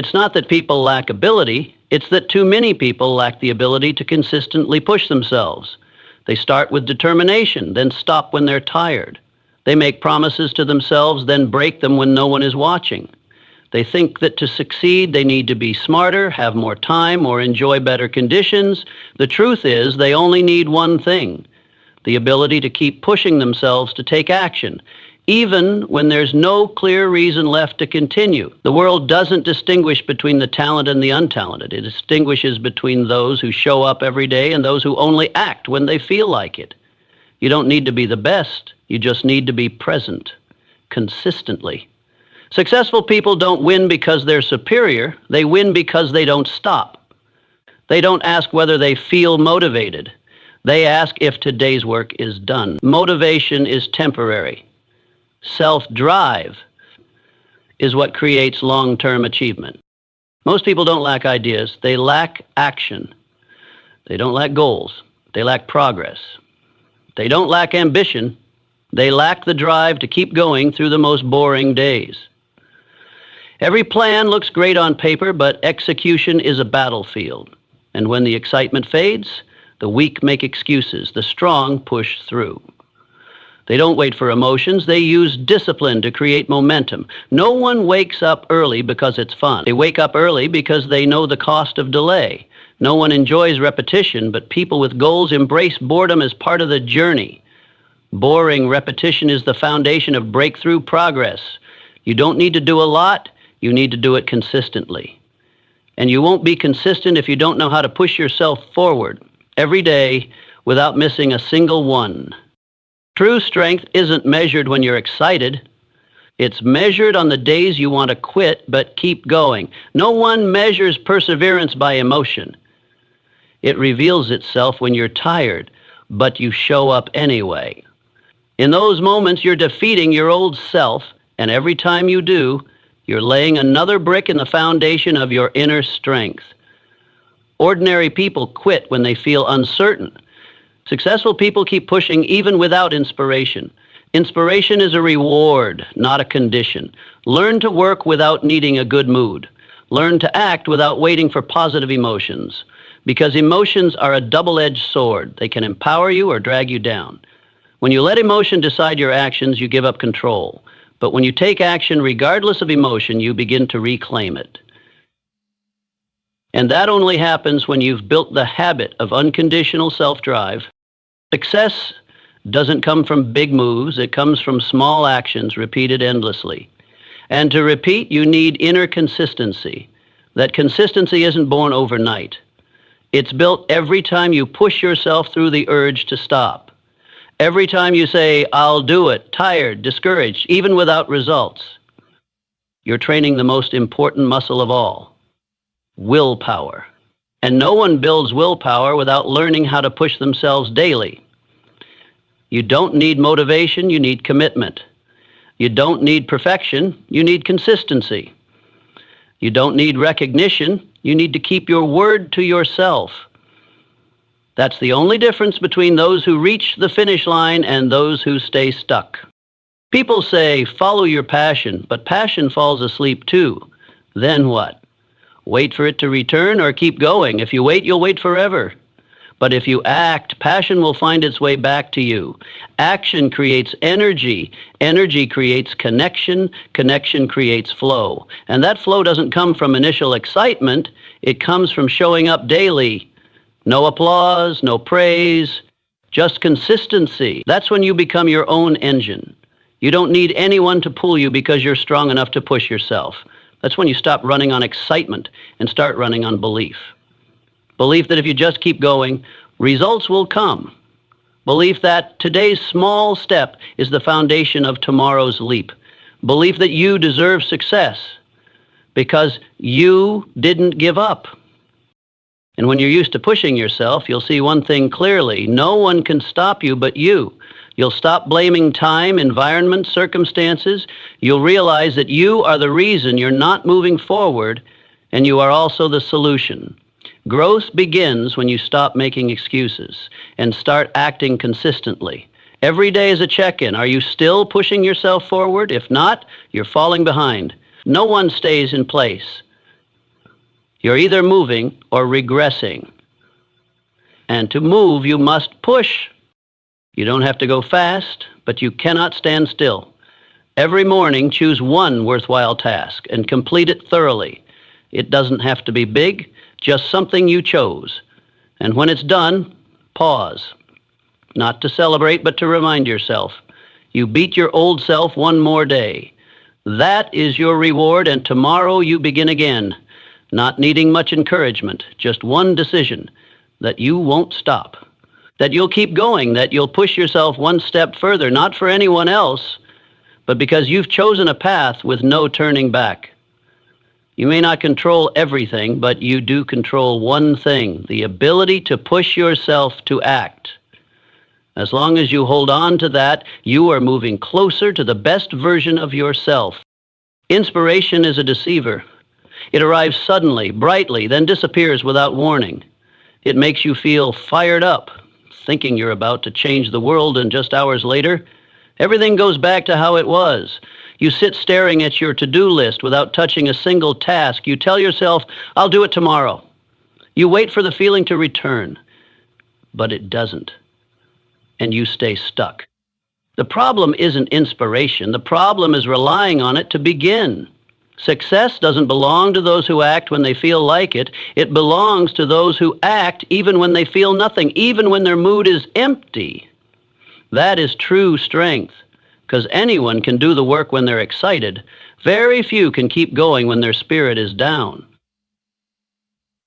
It's not that people lack ability, it's that too many people lack the ability to consistently push themselves. They start with determination, then stop when they're tired. They make promises to themselves, then break them when no one is watching. They think that to succeed, they need to be smarter, have more time, or enjoy better conditions. The truth is, they only need one thing: the ability to keep pushing themselves to take action, even when there's no clear reason left to continue. The world doesn't distinguish between the talented and the untalented. It distinguishes between those who show up every day and those who only act when they feel like it. You don't need to be the best. You just need to be present, consistently. Successful people don't win because they're superior. They win because they don't stop. They don't ask whether they feel motivated. They ask if today's work is done. Motivation is temporary. Self-drive is what creates long-term achievement. Most people don't lack ideas. They lack action. They don't lack goals. They lack progress. They don't lack ambition. They lack the drive to keep going through the most boring days. Every plan looks great on paper, but execution is a battlefield. And when the excitement fades, the weak make excuses. The strong push through. They don't wait for emotions. They use discipline to create momentum. No one wakes up early because it's fun. They wake up early because they know the cost of delay. No one enjoys repetition, but people with goals embrace boredom as part of the journey. Boring repetition is the foundation of breakthrough progress. You don't need to do a lot. You need to do it consistently. And you won't be consistent if you don't know how to push yourself forward every day without missing a single one. True strength isn't measured when you're excited. It's measured on the days you want to quit but keep going. No one measures perseverance by emotion. It reveals itself when you're tired, but you show up anyway. In those moments, you're defeating your old self, and every time you do, you're laying another brick in the foundation of your inner strength. Ordinary people quit when they feel uncertain. Successful people keep pushing even without inspiration. Inspiration is a reward, not a condition. Learn to work without needing a good mood. Learn to act without waiting for positive emotions. Because emotions are a double-edged sword. They can empower you or drag you down. When you let emotion decide your actions, you give up control. But when you take action regardless of emotion, you begin to reclaim it. And that only happens when you've built the habit of unconditional self-drive. Success doesn't come from big moves. It comes from small actions repeated endlessly. And to repeat, you need inner consistency. That consistency isn't born overnight. It's built every time you push yourself through the urge to stop. Every time you say, "I'll do it," tired, discouraged, even without results. You're training the most important muscle of all, willpower. And no one builds willpower without learning how to push themselves daily. You don't need motivation, you need commitment. You don't need perfection, you need consistency. You don't need recognition, you need to keep your word to yourself. That's the only difference between those who reach the finish line and those who stay stuck. People say, follow your passion, but passion falls asleep too. Then what? Wait for it to return or keep going? If you wait, you'll wait forever. But if you act, passion will find its way back to you. Action creates energy. Energy creates connection. Connection creates flow. And that flow doesn't come from initial excitement. It comes from showing up daily. No applause, no praise, just consistency. That's when you become your own engine. You don't need anyone to pull you because you're strong enough to push yourself. That's when you stop running on excitement and start running on belief. Belief that if you just keep going, results will come. Belief that today's small step is the foundation of tomorrow's leap. Belief that you deserve success because you didn't give up. And when you're used to pushing yourself, you'll see one thing clearly. No one can stop you but you. You'll stop blaming time, environment, circumstances. You'll realize that you are the reason you're not moving forward, and you are also the solution. Growth begins when you stop making excuses and start acting consistently. Every day is a check-in. Are you still pushing yourself forward? If not, you're falling behind. No one stays in place. You're either moving or regressing. And to move, you must push. You don't have to go fast, but you cannot stand still. Every morning, choose one worthwhile task and complete it thoroughly. It doesn't have to be big, just something you chose. And when it's done, pause. Not to celebrate, but to remind yourself. You beat your old self one more day. That is your reward, and tomorrow you begin again. Not needing much encouragement, just one decision, that you won't stop. That you'll keep going, that you'll push yourself one step further, not for anyone else, but because you've chosen a path with no turning back. You may not control everything, but you do control one thing, the ability to push yourself to act. As long as you hold on to that, you are moving closer to the best version of yourself. Inspiration is a deceiver. It arrives suddenly, brightly, then disappears without warning. It makes you feel fired up, thinking you're about to change the world, and just hours later, everything goes back to how it was. You sit staring at your to-do list without touching a single task. You tell yourself, I'll do it tomorrow. You wait for the feeling to return, but it doesn't, and you stay stuck. The problem isn't inspiration. The problem is relying on it to begin. Success doesn't belong to those who act when they feel like it. It belongs to those who act even when they feel nothing, even when their mood is empty. That is true strength, because anyone can do the work when they're excited. Very few can keep going when their spirit is down.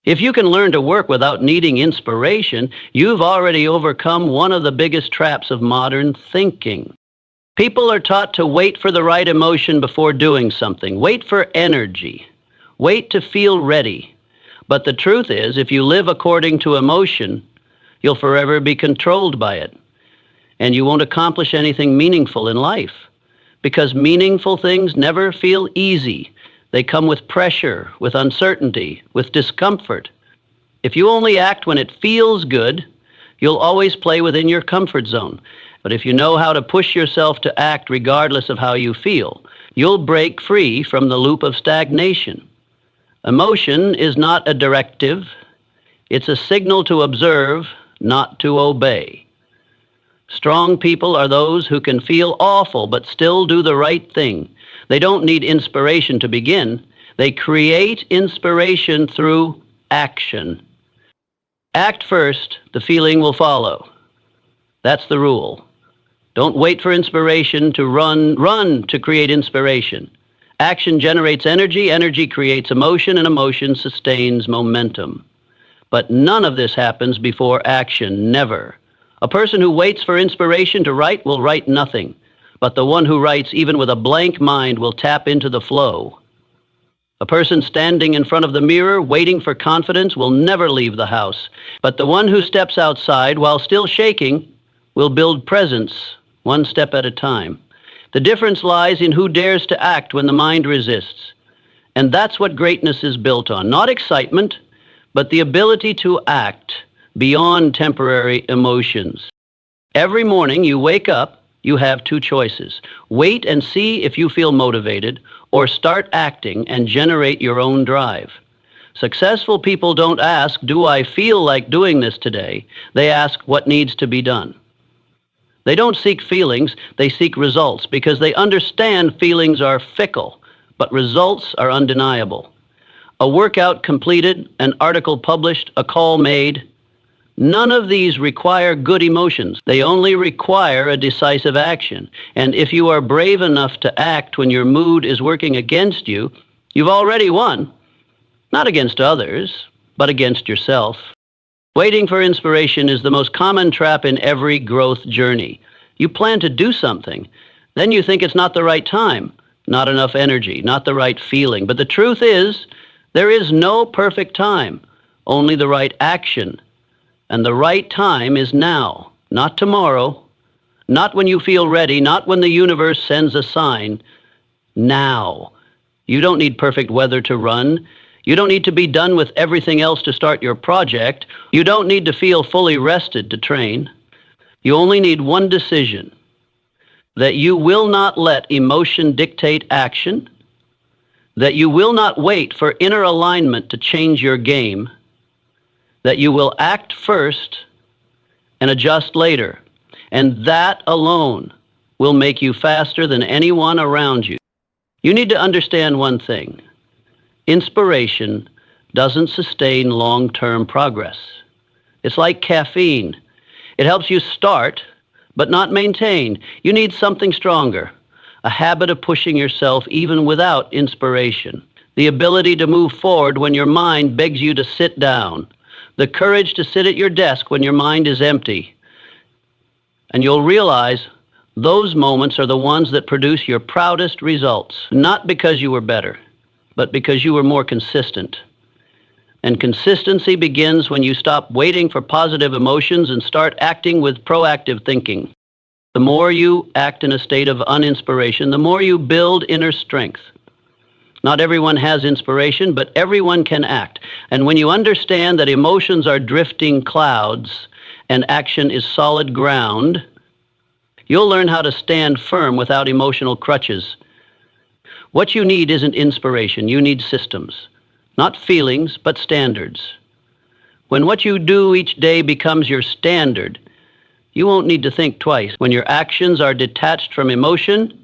If you can learn to work without needing inspiration, you've already overcome one of the biggest traps of modern thinking. People are taught to wait for the right emotion before doing something. Wait for energy. Wait to feel ready. But the truth is, if you live according to emotion, you'll forever be controlled by it. And you won't accomplish anything meaningful in life. Because meaningful things never feel easy. They come with pressure, with uncertainty, with discomfort. If you only act when it feels good, you'll always play within your comfort zone. But if you know how to push yourself to act regardless of how you feel, you'll break free from the loop of stagnation. Emotion is not a directive. It's a signal to observe, not to obey. Strong people are those who can feel awful but still do the right thing. They don't need inspiration to begin. They create inspiration through action. Act first, the feeling will follow. That's the rule. Don't wait for inspiration to run to create inspiration. Action generates energy, energy creates emotion, and emotion sustains momentum. But none of this happens before action, never. A person who waits for inspiration to write will write nothing. But the one who writes even with a blank mind will tap into the flow. A person standing in front of the mirror waiting for confidence will never leave the house. But the one who steps outside while still shaking will build presence one step at a time. The difference lies in who dares to act when the mind resists. And that's what greatness is built on. Not excitement, but the ability to act beyond temporary emotions. Every morning you wake up, you have two choices. Wait and see if you feel motivated, or start acting and generate your own drive. Successful people don't ask, do I feel like doing this today? They ask, what needs to be done? They don't seek feelings, they seek results, because they understand feelings are fickle, but results are undeniable. A workout completed, an article published, a call made, none of these require good emotions. They only require a decisive action. And if you are brave enough to act when your mood is working against you, you've already won. Not against others, but against yourself. Waiting for inspiration is the most common trap in every growth journey. You plan to do something, then you think it's not the right time, not enough energy, not the right feeling. But the truth is, there is no perfect time, only the right action. And the right time is now, not tomorrow, not when you feel ready, not when the universe sends a sign. Now. You don't need perfect weather to run. You don't need to be done with everything else to start your project. You don't need to feel fully rested to train. You only need one decision, that you will not let emotion dictate action, that you will not wait for inner alignment to change your game, that you will act first and adjust later, and that alone will make you faster than anyone around you. You need to understand one thing. Inspiration doesn't sustain long-term progress. It's like caffeine. It helps you start, but not maintain. You need something stronger, a habit of pushing yourself even without inspiration, the ability to move forward when your mind begs you to sit down, the courage to sit at your desk when your mind is empty. And you'll realize those moments are the ones that produce your proudest results, not because you were better, but because you were more consistent. And consistency begins when you stop waiting for positive emotions and start acting with proactive thinking. The more you act in a state of uninspiration, the more you build inner strength. Not everyone has inspiration, but everyone can act. And when you understand that emotions are drifting clouds and action is solid ground, you'll learn how to stand firm without emotional crutches. What you need isn't inspiration, you need systems. Not feelings, but standards. When what you do each day becomes your standard, you won't need to think twice. When your actions are detached from emotion,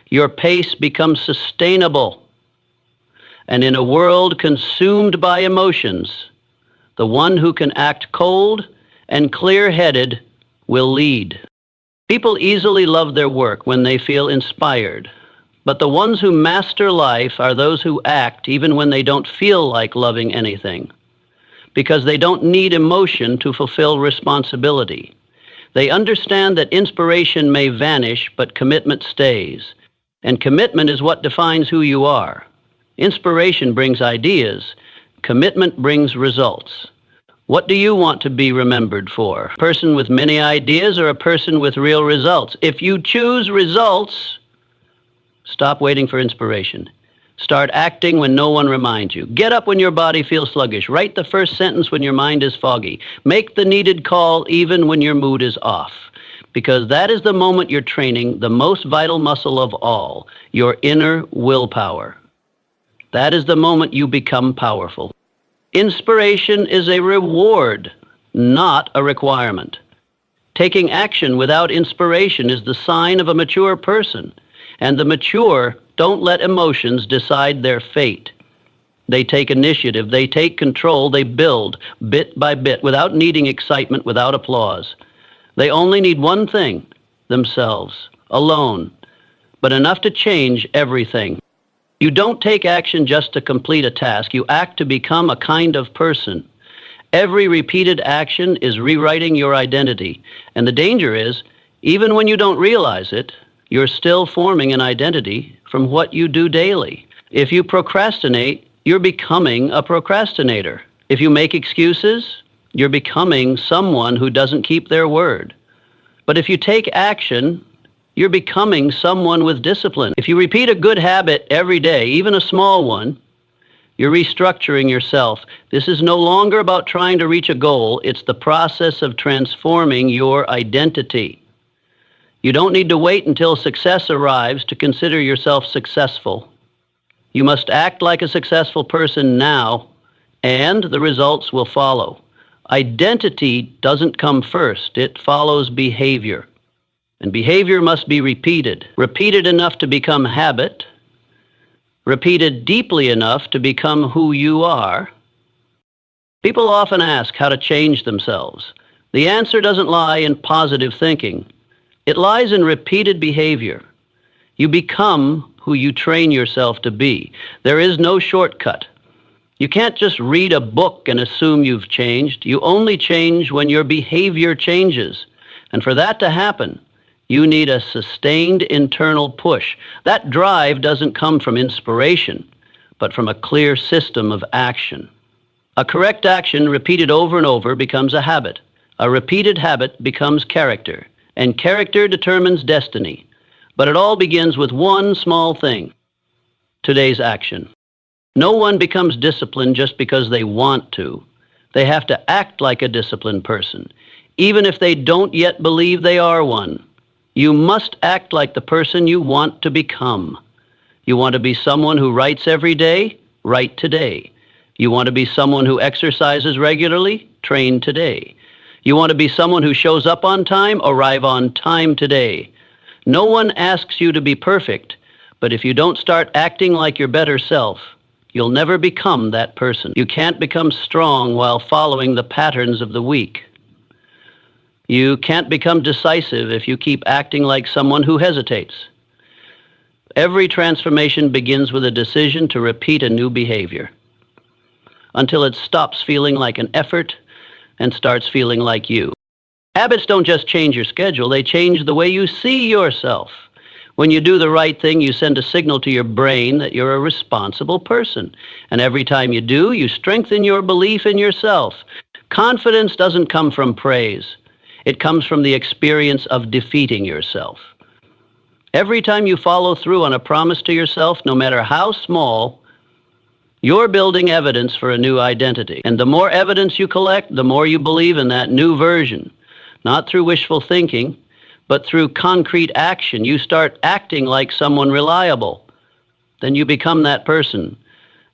your pace becomes sustainable. And in a world consumed by emotions, the one who can act cold and clear-headed will lead. People easily love their work when they feel inspired. But the ones who master life are those who act even when they don't feel like loving anything, because they don't need emotion to fulfill responsibility. They understand that inspiration may vanish, but commitment stays. And commitment is what defines who you are. Inspiration brings ideas. Commitment brings results. What do you want to be remembered for? A person with many ideas or a person with real results? If you choose results, stop waiting for inspiration. Start acting when no one reminds you. Get up when your body feels sluggish. Write the first sentence when your mind is foggy. Make the needed call even when your mood is off. Because that is the moment you're training the most vital muscle of all, your inner willpower. That is the moment you become powerful. Inspiration is a reward, not a requirement. Taking action without inspiration is the sign of a mature person. And the mature don't let emotions decide their fate. They take initiative, they take control, they build bit by bit without needing excitement, without applause. They only need one thing, themselves, alone, but enough to change everything. You don't take action just to complete a task, you act to become a kind of person. Every repeated action is rewriting your identity, and the danger is, even when you don't realize it, you're still forming an identity from what you do daily. If you procrastinate, you're becoming a procrastinator. If you make excuses, you're becoming someone who doesn't keep their word. But if you take action, you're becoming someone with discipline. If you repeat a good habit every day, even a small one, you're restructuring yourself. This is no longer about trying to reach a goal. It's the process of transforming your identity. You don't need to wait until success arrives to consider yourself successful. You must act like a successful person now, and the results will follow. Identity doesn't come first, it follows behavior. And behavior must be repeated enough to become habit, repeated deeply enough to become who you are. People often ask how to change themselves. The answer doesn't lie in positive thinking. It lies in repeated behavior. You become who you train yourself to be. There is no shortcut. You can't just read a book and assume you've changed. You only change when your behavior changes. And for that to happen, you need a sustained internal push. That drive doesn't come from inspiration, but from a clear system of action. A correct action repeated over and over becomes a habit. A repeated habit becomes character. And character determines destiny. But it all begins with one small thing: today's action. No one becomes disciplined just because they want to. They have to act like a disciplined person, even if they don't yet believe they are one. You must act like the person you want to become. You want to be someone who writes every day? Write today. You want to be someone who exercises regularly? Train today. You want to be someone who shows up on time? Arrive on time today. No one asks you to be perfect, but if you don't start acting like your better self, you'll never become that person. You can't become strong while following the patterns of the weak. You can't become decisive if you keep acting like someone who hesitates. Every transformation begins with a decision to repeat a new behavior until it stops feeling like an effort and starts feeling like you. Habits don't just change your schedule, they change the way you see yourself. When you do the right thing, you send a signal to your brain that you're a responsible person. And every time you do, you strengthen your belief in yourself. Confidence doesn't come from praise. It comes from the experience of defeating yourself. Every time you follow through on a promise to yourself, no matter how small, you're building evidence for a new identity. And the more evidence you collect, the more you believe in that new version. Not through wishful thinking, but through concrete action. You start acting like someone reliable, then you become that person.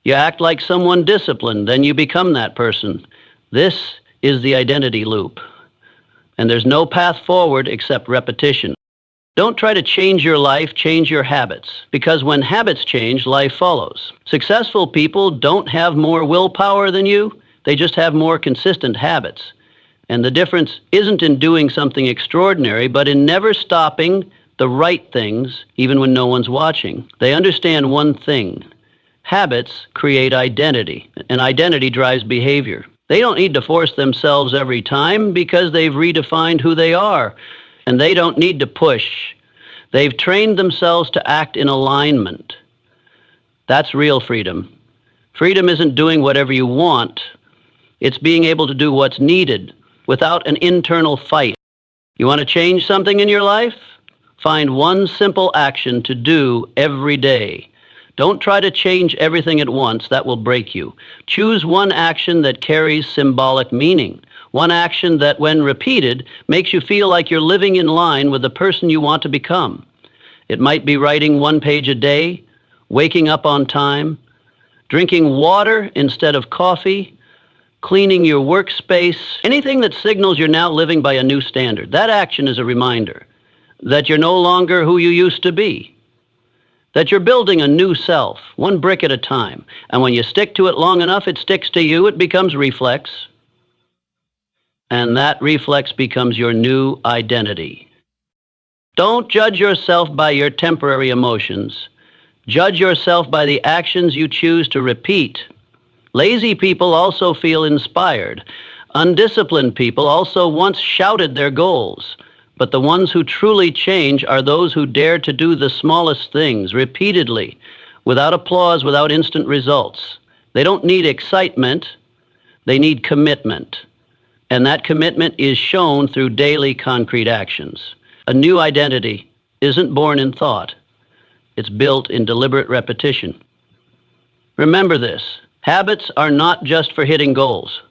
You act like someone disciplined, then you become that person. This is the identity loop. And there's no path forward except repetition. Don't try to change your life, change your habits. Because when habits change, life follows. Successful people don't have more willpower than you, they just have more consistent habits. And the difference isn't in doing something extraordinary, but in never stopping the right things, even when no one's watching. They understand one thing. Habits create identity, and identity drives behavior. They don't need to force themselves every time because they've redefined who they are, and they don't need to push. They've trained themselves to act in alignment. That's real freedom. Freedom isn't doing whatever you want. It's being able to do what's needed without an internal fight. You want to change something in your life? Find one simple action to do every day. Don't try to change everything at once. That will break you. Choose one action that carries symbolic meaning. One action that, when repeated, makes you feel like you're living in line with the person you want to become. It might be writing 1 page a day, waking up on time, drinking water instead of coffee, cleaning your workspace, anything that signals you're now living by a new standard. That action is a reminder that you're no longer who you used to be, that you're building a new self, one brick at a time. And when you stick to it long enough, it sticks to you, it becomes reflex. And that reflex becomes your new identity. Don't judge yourself by your temporary emotions. Judge yourself by the actions you choose to repeat. Lazy people also feel inspired. Undisciplined people also once shouted their goals. But the ones who truly change are those who dare to do the smallest things repeatedly, without applause, without instant results. They don't need excitement, they need commitment. And that commitment is shown through daily concrete actions. A new identity isn't born in thought. It's built in deliberate repetition. Remember this. Habits are not just for hitting goals.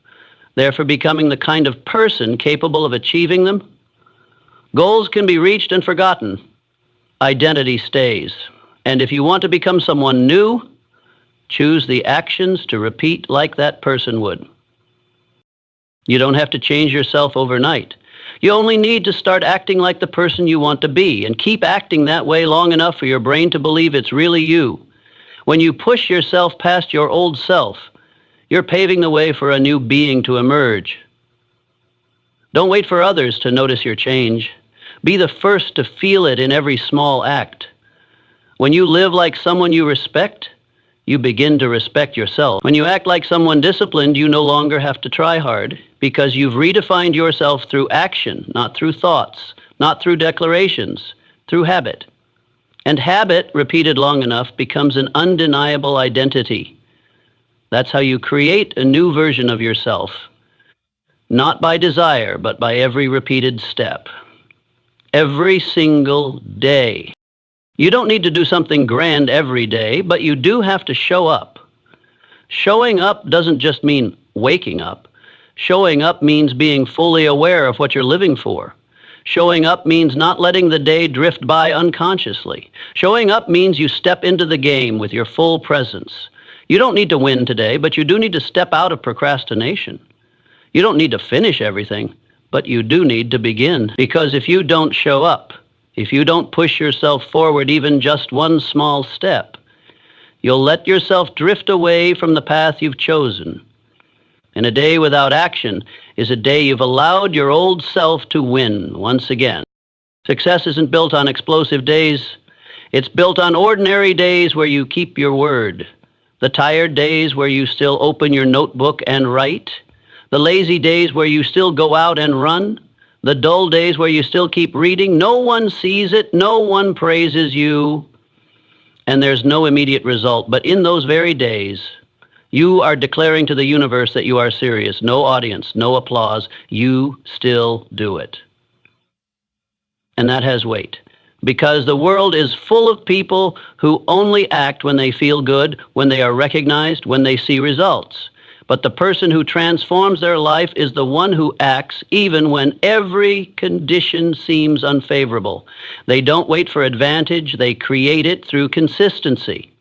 They're for becoming the kind of person capable of achieving them. Goals can be reached and forgotten. Identity stays. And if you want to become someone new, choose the actions to repeat like that person would. You don't have to change yourself overnight. You only need to start acting like the person you want to be, and keep acting that way long enough for your brain to believe it's really you. When you push yourself past your old self, you're paving the way for a new being to emerge. Don't wait for others to notice your change. Be the first to feel it in every small act. When you live like someone you respect, you begin to respect yourself. When you act like someone disciplined, you no longer have to try hard because you've redefined yourself through action, not through thoughts, not through declarations, through habit. And habit, repeated long enough, becomes an undeniable identity. That's how you create a new version of yourself, not by desire, but by every repeated step. Every single day. You don't need to do something grand every day, but you do have to show up. Showing up doesn't just mean waking up. Showing up means being fully aware of what you're living for. Showing up means not letting the day drift by unconsciously. Showing up means you step into the game with your full presence. You don't need to win today, but you do need to step out of procrastination. You don't need to finish everything, but you do need to begin. Because if you don't show up, if you don't push yourself forward even just one small step, you'll let yourself drift away from the path you've chosen. And a day without action is a day you've allowed your old self to win once again. Success isn't built on explosive days. It's built on ordinary days where you keep your word. The tired days where you still open your notebook and write. The lazy days where you still go out and run. The dull days where you still keep reading. No one sees it. No one praises you. And there's no immediate result. But in those very days, you are declaring to the universe that you are serious. No audience, no applause. You still do it. And that has weight. Because the world is full of people who only act when they feel good, when they are recognized, when they see results. But the person who transforms their life is the one who acts even when every condition seems unfavorable. They don't wait for advantage, they create it through consistency.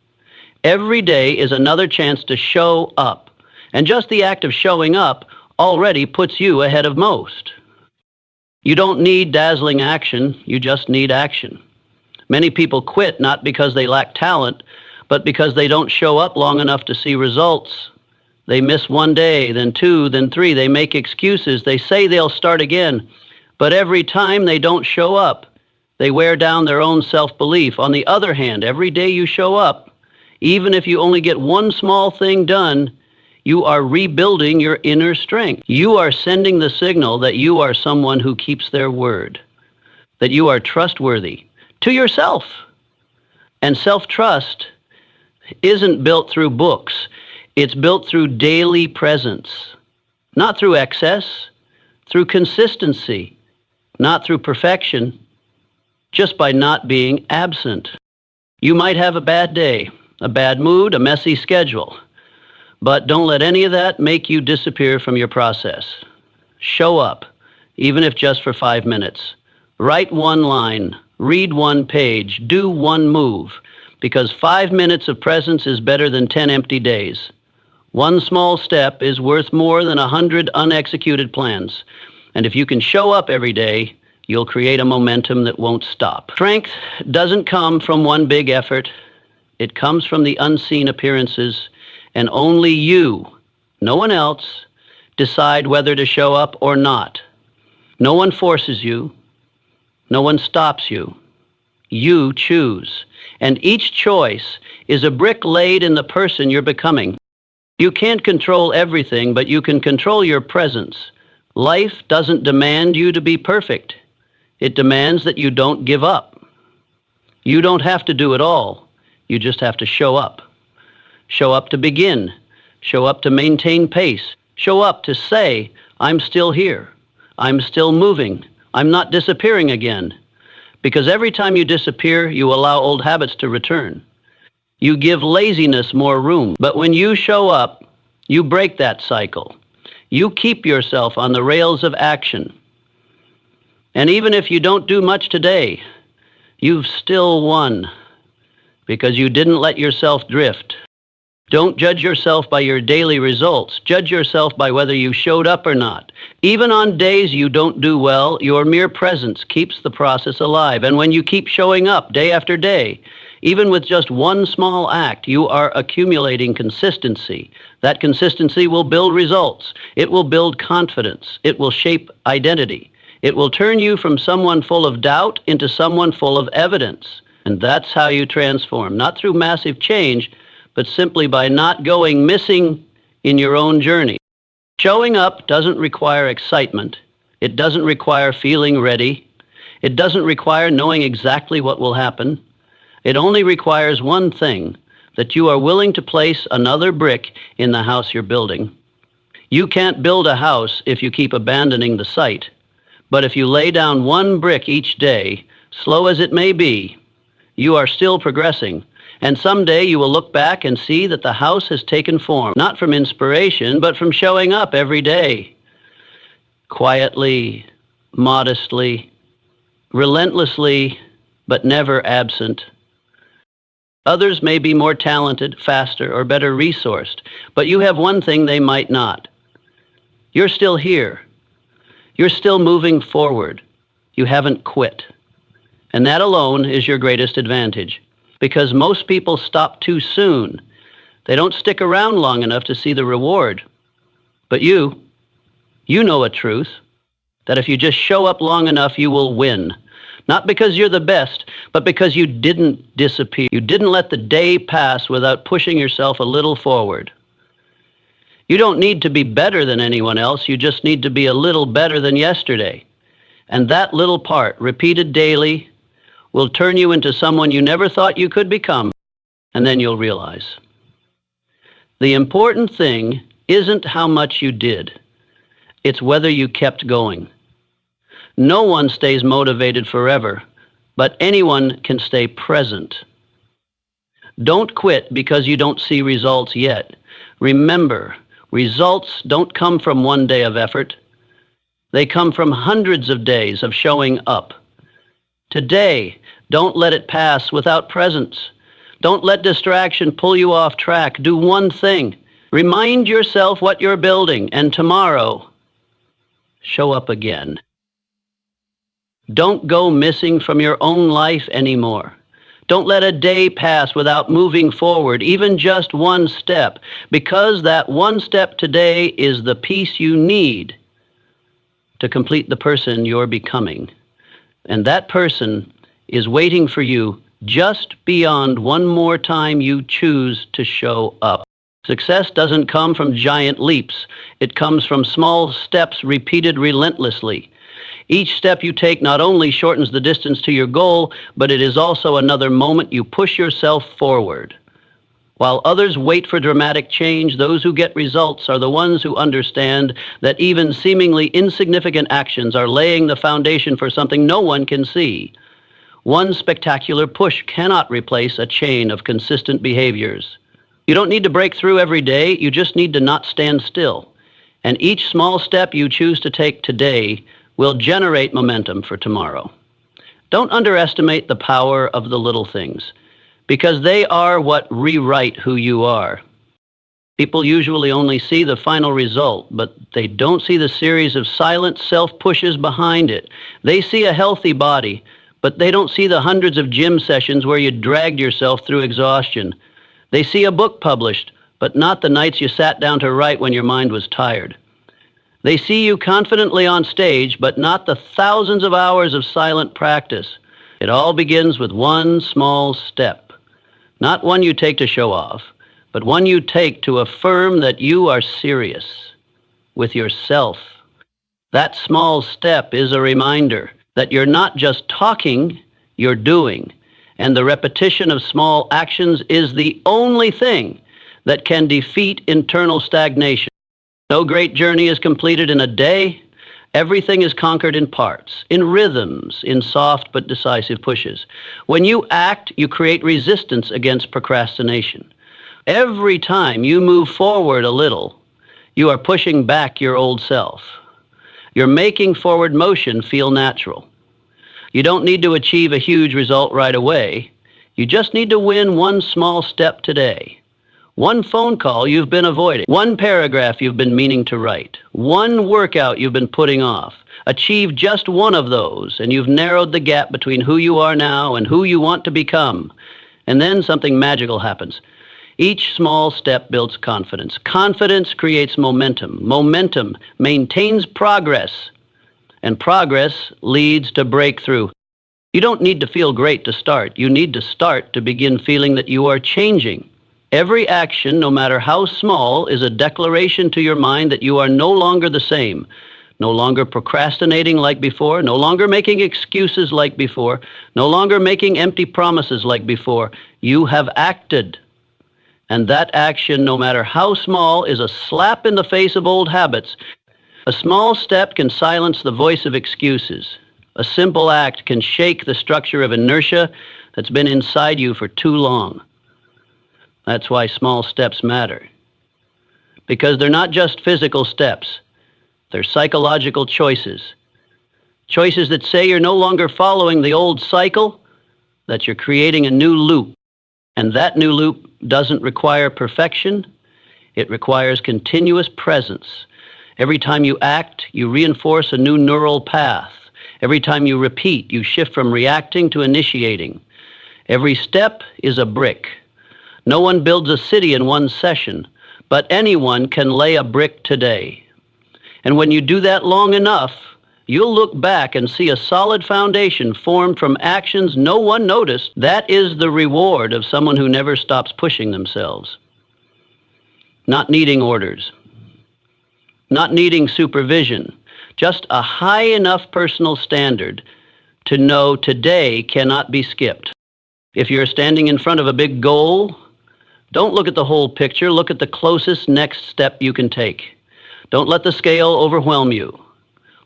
Every day is another chance to show up. And just the act of showing up already puts you ahead of most. You don't need dazzling action, you just need action. Many people quit not because they lack talent, but because they don't show up long enough to see results. They miss one day, then two, then three. They make excuses. They say they'll start again. But every time they don't show up, they wear down their own self-belief. On the other hand, every day you show up, even if you only get one small thing done, you are rebuilding your inner strength. You are sending the signal that you are someone who keeps their word, that you are trustworthy to yourself. And self-trust isn't built through books. It's built through daily presence, not through excess, through consistency, not through perfection, just by not being absent. You might have a bad day, a bad mood, a messy schedule. But don't let any of that make you disappear from your process. Show up, even if just for 5 minutes. Write one line, read one page, do one move, because 5 minutes of presence is better than 10 empty days. One small step is worth more than 100 unexecuted plans. And if you can show up every day, you'll create a momentum that won't stop. Strength doesn't come from one big effort. It comes from the unseen appearances. And only you, no one else, decide whether to show up or not. No one forces you. No one stops you. You choose. And each choice is a brick laid in the person you're becoming. You can't control everything, but you can control your presence. Life doesn't demand you to be perfect. It demands that you don't give up. You don't have to do it all. You just have to show up. Show up to begin. Show up to maintain pace. Show up to say, I'm still here. I'm still moving. I'm not disappearing again. Because every time you disappear, you allow old habits to return. You give laziness more room. But when you show up, you break that cycle. You keep yourself on the rails of action. And even if you don't do much today, you've still won. Because you didn't let yourself drift. Don't judge yourself by your daily results. Judge yourself by whether you showed up or not. Even on days you don't do well, your mere presence keeps the process alive. And when you keep showing up day after day, even with just one small act, you are accumulating consistency. That consistency will build results. It will build confidence. It will shape identity. It will turn you from someone full of doubt into someone full of evidence. And that's how you transform, not through massive change, but simply by not going missing in your own journey. Showing up doesn't require excitement. It doesn't require feeling ready. It doesn't require knowing exactly what will happen. It only requires one thing, that you are willing to place another brick in the house you're building. You can't build a house if you keep abandoning the site. But if you lay down one brick each day, slow as it may be, you are still progressing. And someday you will look back and see that the house has taken form, not from inspiration, but from showing up every day, quietly, modestly, relentlessly, but never absent. Others may be more talented, faster, or better resourced, but you have one thing they might not. You're still here. You're still moving forward. You haven't quit. And that alone is your greatest advantage, because most people stop too soon. They don't stick around long enough to see the reward. But you know a truth, that if you just show up long enough, you will win. Not because you're the best, but because you didn't disappear. You didn't let the day pass without pushing yourself a little forward. You don't need to be better than anyone else. You just need to be a little better than yesterday. And that little part, repeated daily, will turn you into someone you never thought you could become, and then you'll realize. The important thing isn't how much you did. It's whether you kept going. No one stays motivated forever, but anyone can stay present. Don't quit because you don't see results yet. Remember, results don't come from one day of effort. They come from hundreds of days of showing up. Today, don't let it pass without presence. Don't let distraction pull you off track. Do one thing. Remind yourself what you're building, and tomorrow, show up again. Don't go missing from your own life anymore. Don't let a day pass without moving forward, even just one step, because that one step today is the piece you need to complete the person you're becoming. And that person is waiting for you just beyond one more time you choose to show up. Success doesn't come from giant leaps. It comes from small steps repeated relentlessly. Each step you take not only shortens the distance to your goal, but it is also another moment you push yourself forward. While others wait for dramatic change, those who get results are the ones who understand that even seemingly insignificant actions are laying the foundation for something no one can see. One spectacular push cannot replace a chain of consistent behaviors. You don't need to break through every day, you just need to not stand still. And each small step you choose to take today will generate momentum for tomorrow. Don't underestimate the power of the little things, because they are what rewrite who you are. People usually only see the final result, but they don't see the series of silent self-pushes behind it. They see a healthy body, but they don't see the hundreds of gym sessions where you dragged yourself through exhaustion. They see a book published, but not the nights you sat down to write when your mind was tired. They see you confidently on stage, but not the thousands of hours of silent practice. It all begins with one small step. Not one you take to show off, but one you take to affirm that you are serious with yourself. That small step is a reminder that you're not just talking, you're doing. And the repetition of small actions is the only thing that can defeat internal stagnation. No great journey is completed in a day. Everything is conquered in parts, in rhythms, in soft but decisive pushes. When you act, you create resistance against procrastination. Every time you move forward a little, you are pushing back your old self. You're making forward motion feel natural. You don't need to achieve a huge result right away. You just need to win one small step today. One phone call you've been avoiding, one paragraph you've been meaning to write, one workout you've been putting off. Achieve just one of those, and you've narrowed the gap between who you are now and who you want to become. And then something magical happens. Each small step builds confidence. Confidence creates momentum. Momentum maintains progress, and progress leads to breakthrough. You don't need to feel great to start. You need to start to begin feeling that you are changing. Every action, no matter how small, is a declaration to your mind that you are no longer the same, no longer procrastinating like before, no longer making excuses like before, no longer making empty promises like before. You have acted. And that action, no matter how small, is a slap in the face of old habits. A small step can silence the voice of excuses. A simple act can shake the structure of inertia that's been inside you for too long. That's why small steps matter. Because they're not just physical steps. They're psychological choices. Choices that say you're no longer following the old cycle, that you're creating a new loop. And that new loop doesn't require perfection. It requires continuous presence. Every time you act, you reinforce a new neural path. Every time you repeat, you shift from reacting to initiating. Every step is a brick. No one builds a city in one session, but anyone can lay a brick today. And when you do that long enough, you'll look back and see a solid foundation formed from actions no one noticed. That is the reward of someone who never stops pushing themselves. Not needing orders, not needing supervision, just a high enough personal standard to know today cannot be skipped. If you're standing in front of a big goal, don't look at the whole picture, look at the closest next step you can take. Don't let the scale overwhelm you.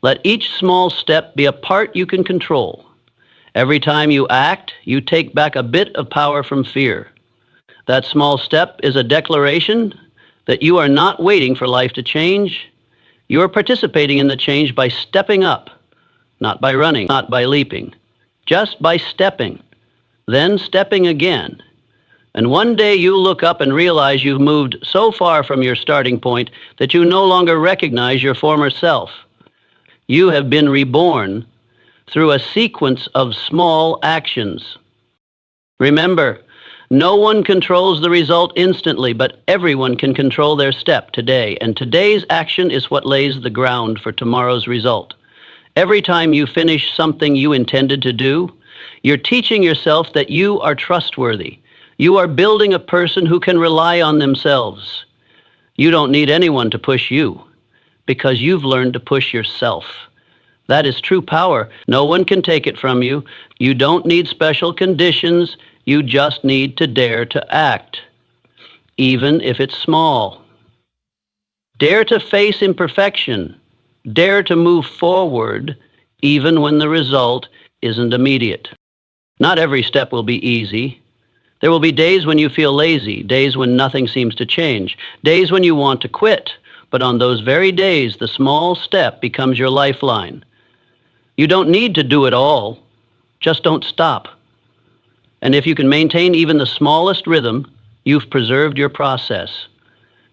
Let each small step be a part you can control. Every time you act, you take back a bit of power from fear. That small step is a declaration that you are not waiting for life to change. You are participating in the change by stepping up, not by running, not by leaping, just by stepping, then stepping again. And one day you'll look up and realize you've moved so far from your starting point that you no longer recognize your former self. You have been reborn through a sequence of small actions. Remember, no one controls the result instantly, but everyone can control their step today, and today's action is what lays the ground for tomorrow's result. Every time you finish something you intended to do, you're teaching yourself that you are trustworthy. You are building a person who can rely on themselves. You don't need anyone to push you because you've learned to push yourself. That is true power. No one can take it from you. You don't need special conditions. You just need to dare to act, even if it's small. Dare to face imperfection. Dare to move forward, even when the result isn't immediate. Not every step will be easy. There will be days when you feel lazy, days when nothing seems to change, days when you want to quit. But on those very days, the small step becomes your lifeline. You don't need to do it all. Just don't stop. And if you can maintain even the smallest rhythm, you've preserved your process.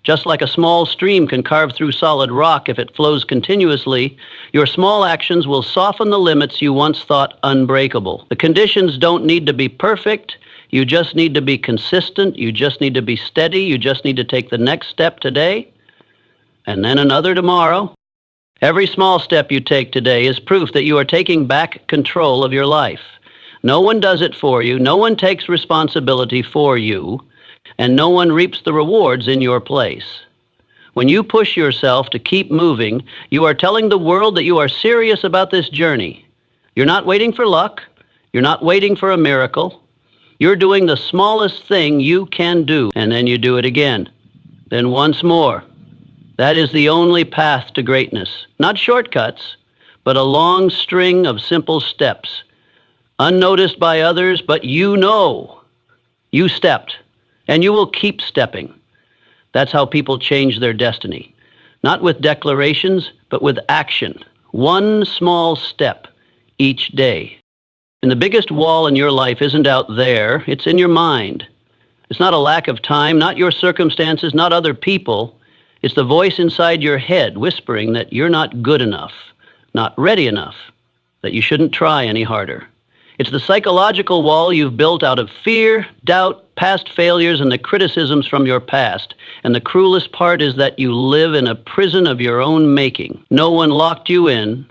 Just like a small stream can carve through solid rock if it flows continuously, your small actions will soften the limits you once thought unbreakable. The conditions don't need to be perfect. You just need to be consistent. You just need to be steady. You just need to take the next step today and then another tomorrow. Every small step you take today is proof that you are taking back control of your life. No one does it for you. No one takes responsibility for you. And no one reaps the rewards in your place. When you push yourself to keep moving, you are telling the world that you are serious about this journey. You're not waiting for luck. You're not waiting for a miracle. You're doing the smallest thing you can do, and then you do it again. Then once more. That is the only path to greatness. Not shortcuts, but a long string of simple steps. Unnoticed by others, but you know. You stepped, and you will keep stepping. That's how people change their destiny. Not with declarations, but with action. One small step each day. And the biggest wall in your life isn't out there, it's in your mind. It's not a lack of time, not your circumstances, not other people. It's the voice inside your head whispering that you're not good enough, not ready enough, that you shouldn't try any harder. It's the psychological wall you've built out of fear, doubt, past failures, and the criticisms from your past. And the cruelest part is that you live in a prison of your own making. No one locked you in,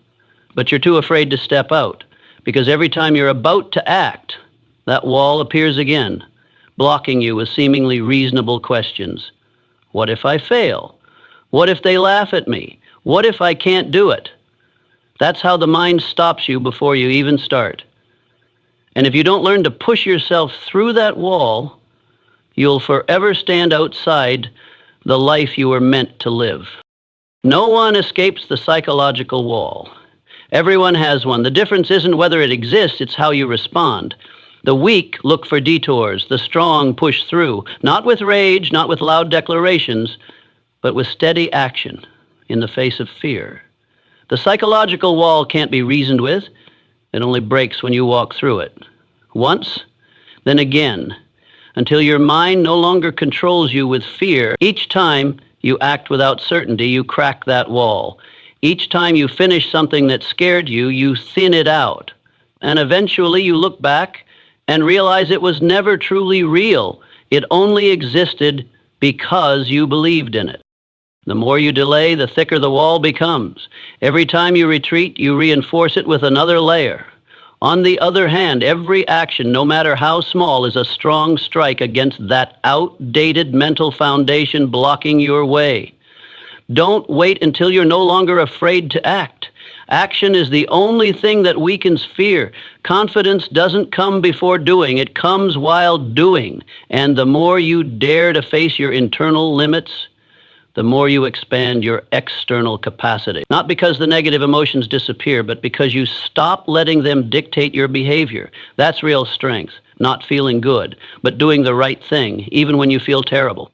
but you're too afraid to step out. Because every time you're about to act, that wall appears again, blocking you with seemingly reasonable questions. What if I fail? What if they laugh at me? What if I can't do it? That's how the mind stops you before you even start. And if you don't learn to push yourself through that wall, you'll forever stand outside the life you were meant to live. No one escapes the psychological wall. Everyone has one. The difference isn't whether it exists, it's how you respond. The weak look for detours. The strong push through, not with rage, not with loud declarations, but with steady action in the face of fear. The psychological wall can't be reasoned with. It only breaks when you walk through it. Once, then again, until your mind no longer controls you with fear. Each time you act without certainty, you crack that wall. Each time you finish something that scared you, you thin it out. And eventually you look back and realize it was never truly real. It only existed because you believed in it. The more you delay, the thicker the wall becomes. Every time you retreat, you reinforce it with another layer. On the other hand, every action, no matter how small, is a strong strike against that outdated mental foundation blocking your way. Don't wait until you're no longer afraid to act. Action is the only thing that weakens fear. Confidence doesn't come before doing, it comes while doing. And the more you dare to face your internal limits, the more you expand your external capacity. Not because the negative emotions disappear, but because you stop letting them dictate your behavior. That's real strength, not feeling good, but doing the right thing, even when you feel terrible.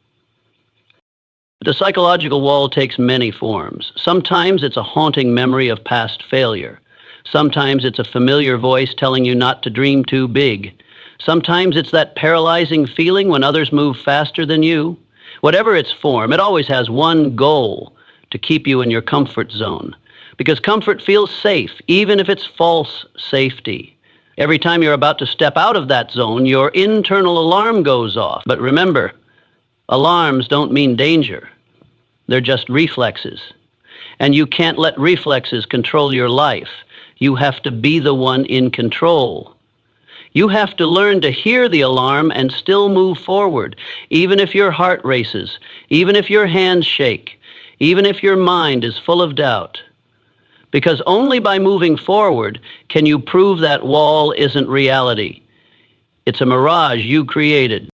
The psychological wall takes many forms. Sometimes it's a haunting memory of past failure. Sometimes it's a familiar voice telling you not to dream too big. Sometimes it's that paralyzing feeling when others move faster than you. Whatever its form, it always has one goal: to keep you in your comfort zone. Because comfort feels safe, even if it's false safety. Every time you're about to step out of that zone, your internal alarm goes off. But remember, alarms don't mean danger. They're just reflexes. And you can't let reflexes control your life. You have to be the one in control. You have to learn to hear the alarm and still move forward, even if your heart races, even if your hands shake, even if your mind is full of doubt. Because only by moving forward can you prove that wall isn't reality. It's a mirage you created.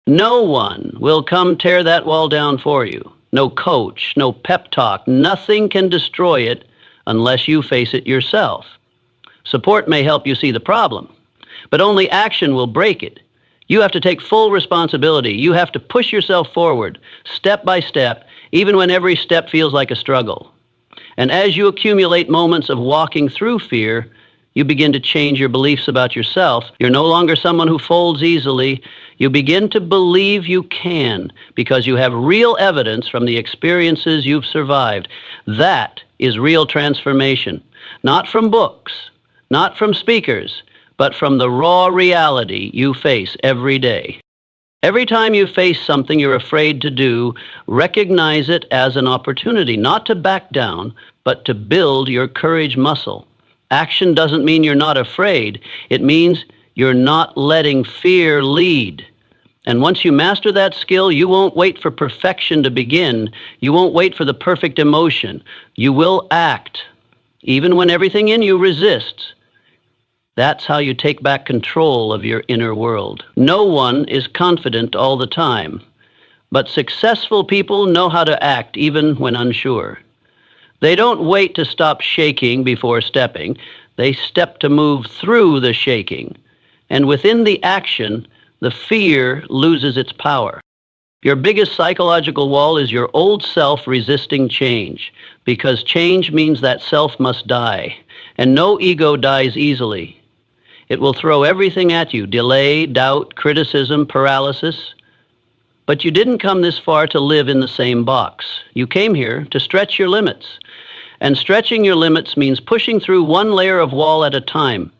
No one will come tear that wall down for you. No coach, no pep talk, nothing can destroy it unless you face it yourself. Support may help you see the problem, but only action will break it. You have to take full responsibility. You have to push yourself forward, step by step, even when every step feels like a struggle. And as you accumulate moments of walking through fear, you begin to change your beliefs about yourself. You're no longer someone who folds easily. You begin to believe you can because you have real evidence from the experiences you've survived. That is real transformation. Not from books, not from speakers, but from the raw reality you face every day. Every time you face something you're afraid to do, recognize it as an opportunity, not to back down, but to build your courage muscle. Action doesn't mean you're not afraid. It means you're not letting fear lead. And once you master that skill, you won't wait for perfection to begin. You won't wait for the perfect emotion. You will act, even when everything in you resists. That's how you take back control of your inner world. No one is confident all the time, but successful people know how to act even when unsure. They don't wait to stop shaking before stepping. They step to move through the shaking. And within the action, the fear loses its power. Your biggest psychological wall is your old self resisting change, because change means that self must die. And no ego dies easily. It will throw everything at you: delay, doubt, criticism, paralysis. But you didn't come this far to live in the same box. You came here to stretch your limits. And stretching your limits means pushing through one layer of wall at a time.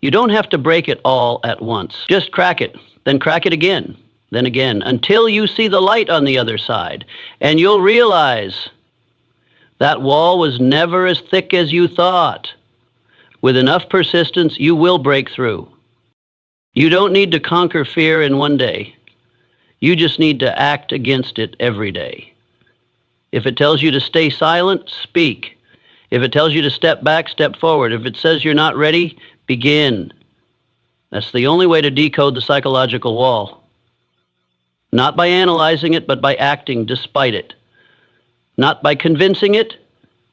You don't have to break it all at once. Just crack it, then crack it again, then again, until you see the light on the other side. And you'll realize that wall was never as thick as you thought. With enough persistence, you will break through. You don't need to conquer fear in one day. You just need to act against it every day. If it tells you to stay silent, speak. If it tells you to step back, step forward. If it says you're not ready, begin. That's the only way to decode the psychological wall. Not by analyzing it, but by acting despite it. Not by convincing it,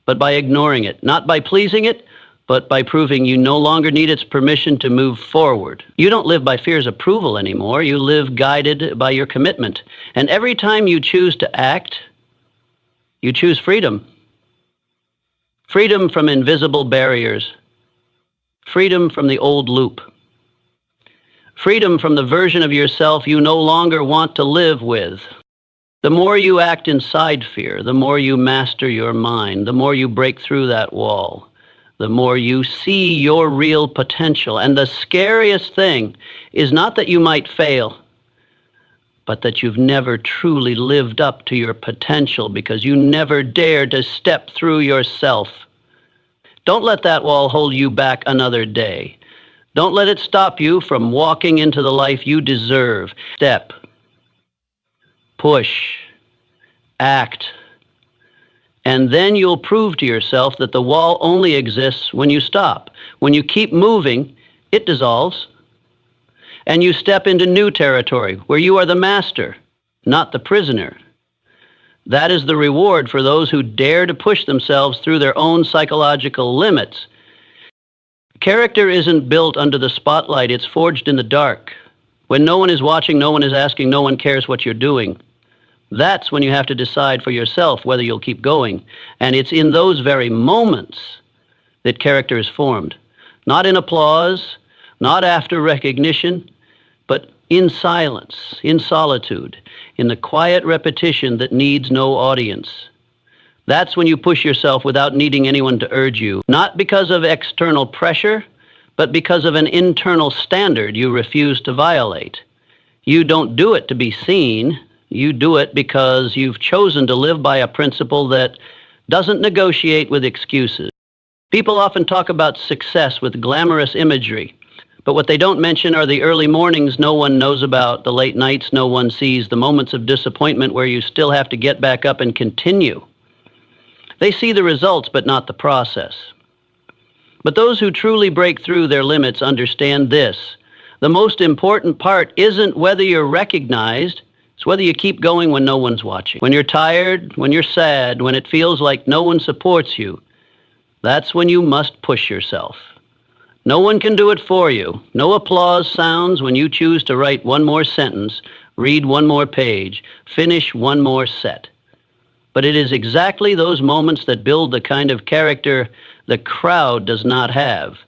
but by ignoring it. Not by pleasing it, but by proving you no longer need its permission to move forward. You don't live by fear's approval anymore. You live guided by your commitment. And every time you choose to act, you choose freedom. Freedom from invisible barriers. Freedom from the old loop. Freedom from the version of yourself you no longer want to live with. The more you act inside fear, the more you master your mind, the more you break through that wall, the more you see your real potential. And the scariest thing is not that you might fail, but that you've never truly lived up to your potential because you never dared to step through yourself. Don't let that wall hold you back another day. Don't let it stop you from walking into the life you deserve. Step. Push. Act. And then you'll prove to yourself that the wall only exists when you stop. When you keep moving, it dissolves. And you step into new territory where you are the master, not the prisoner. That is the reward for those who dare to push themselves through their own psychological limits. Character isn't built under the spotlight, it's forged in the dark. When no one is watching, no one is asking, no one cares what you're doing. That's when you have to decide for yourself whether you'll keep going. And it's in those very moments that character is formed. Not in applause, not after recognition, but in silence, in solitude, in the quiet repetition that needs no audience. That's when you push yourself without needing anyone to urge you, not because of external pressure, but because of an internal standard you refuse to violate. You don't do it to be seen. You do it because you've chosen to live by a principle that doesn't negotiate with excuses. People often talk about success with glamorous imagery, but what they don't mention are the early mornings no one knows about, the late nights no one sees, the moments of disappointment where you still have to get back up and continue. They see the results, but not the process. But those who truly break through their limits understand this. The most important part isn't whether you're recognized, it's whether you keep going when no one's watching. When you're tired, when you're sad, when it feels like no one supports you, that's when you must push yourself. No one can do it for you. No applause sounds when you choose to write one more sentence, read one more page, finish one more set. But it is exactly those moments that build the kind of character the crowd does not have.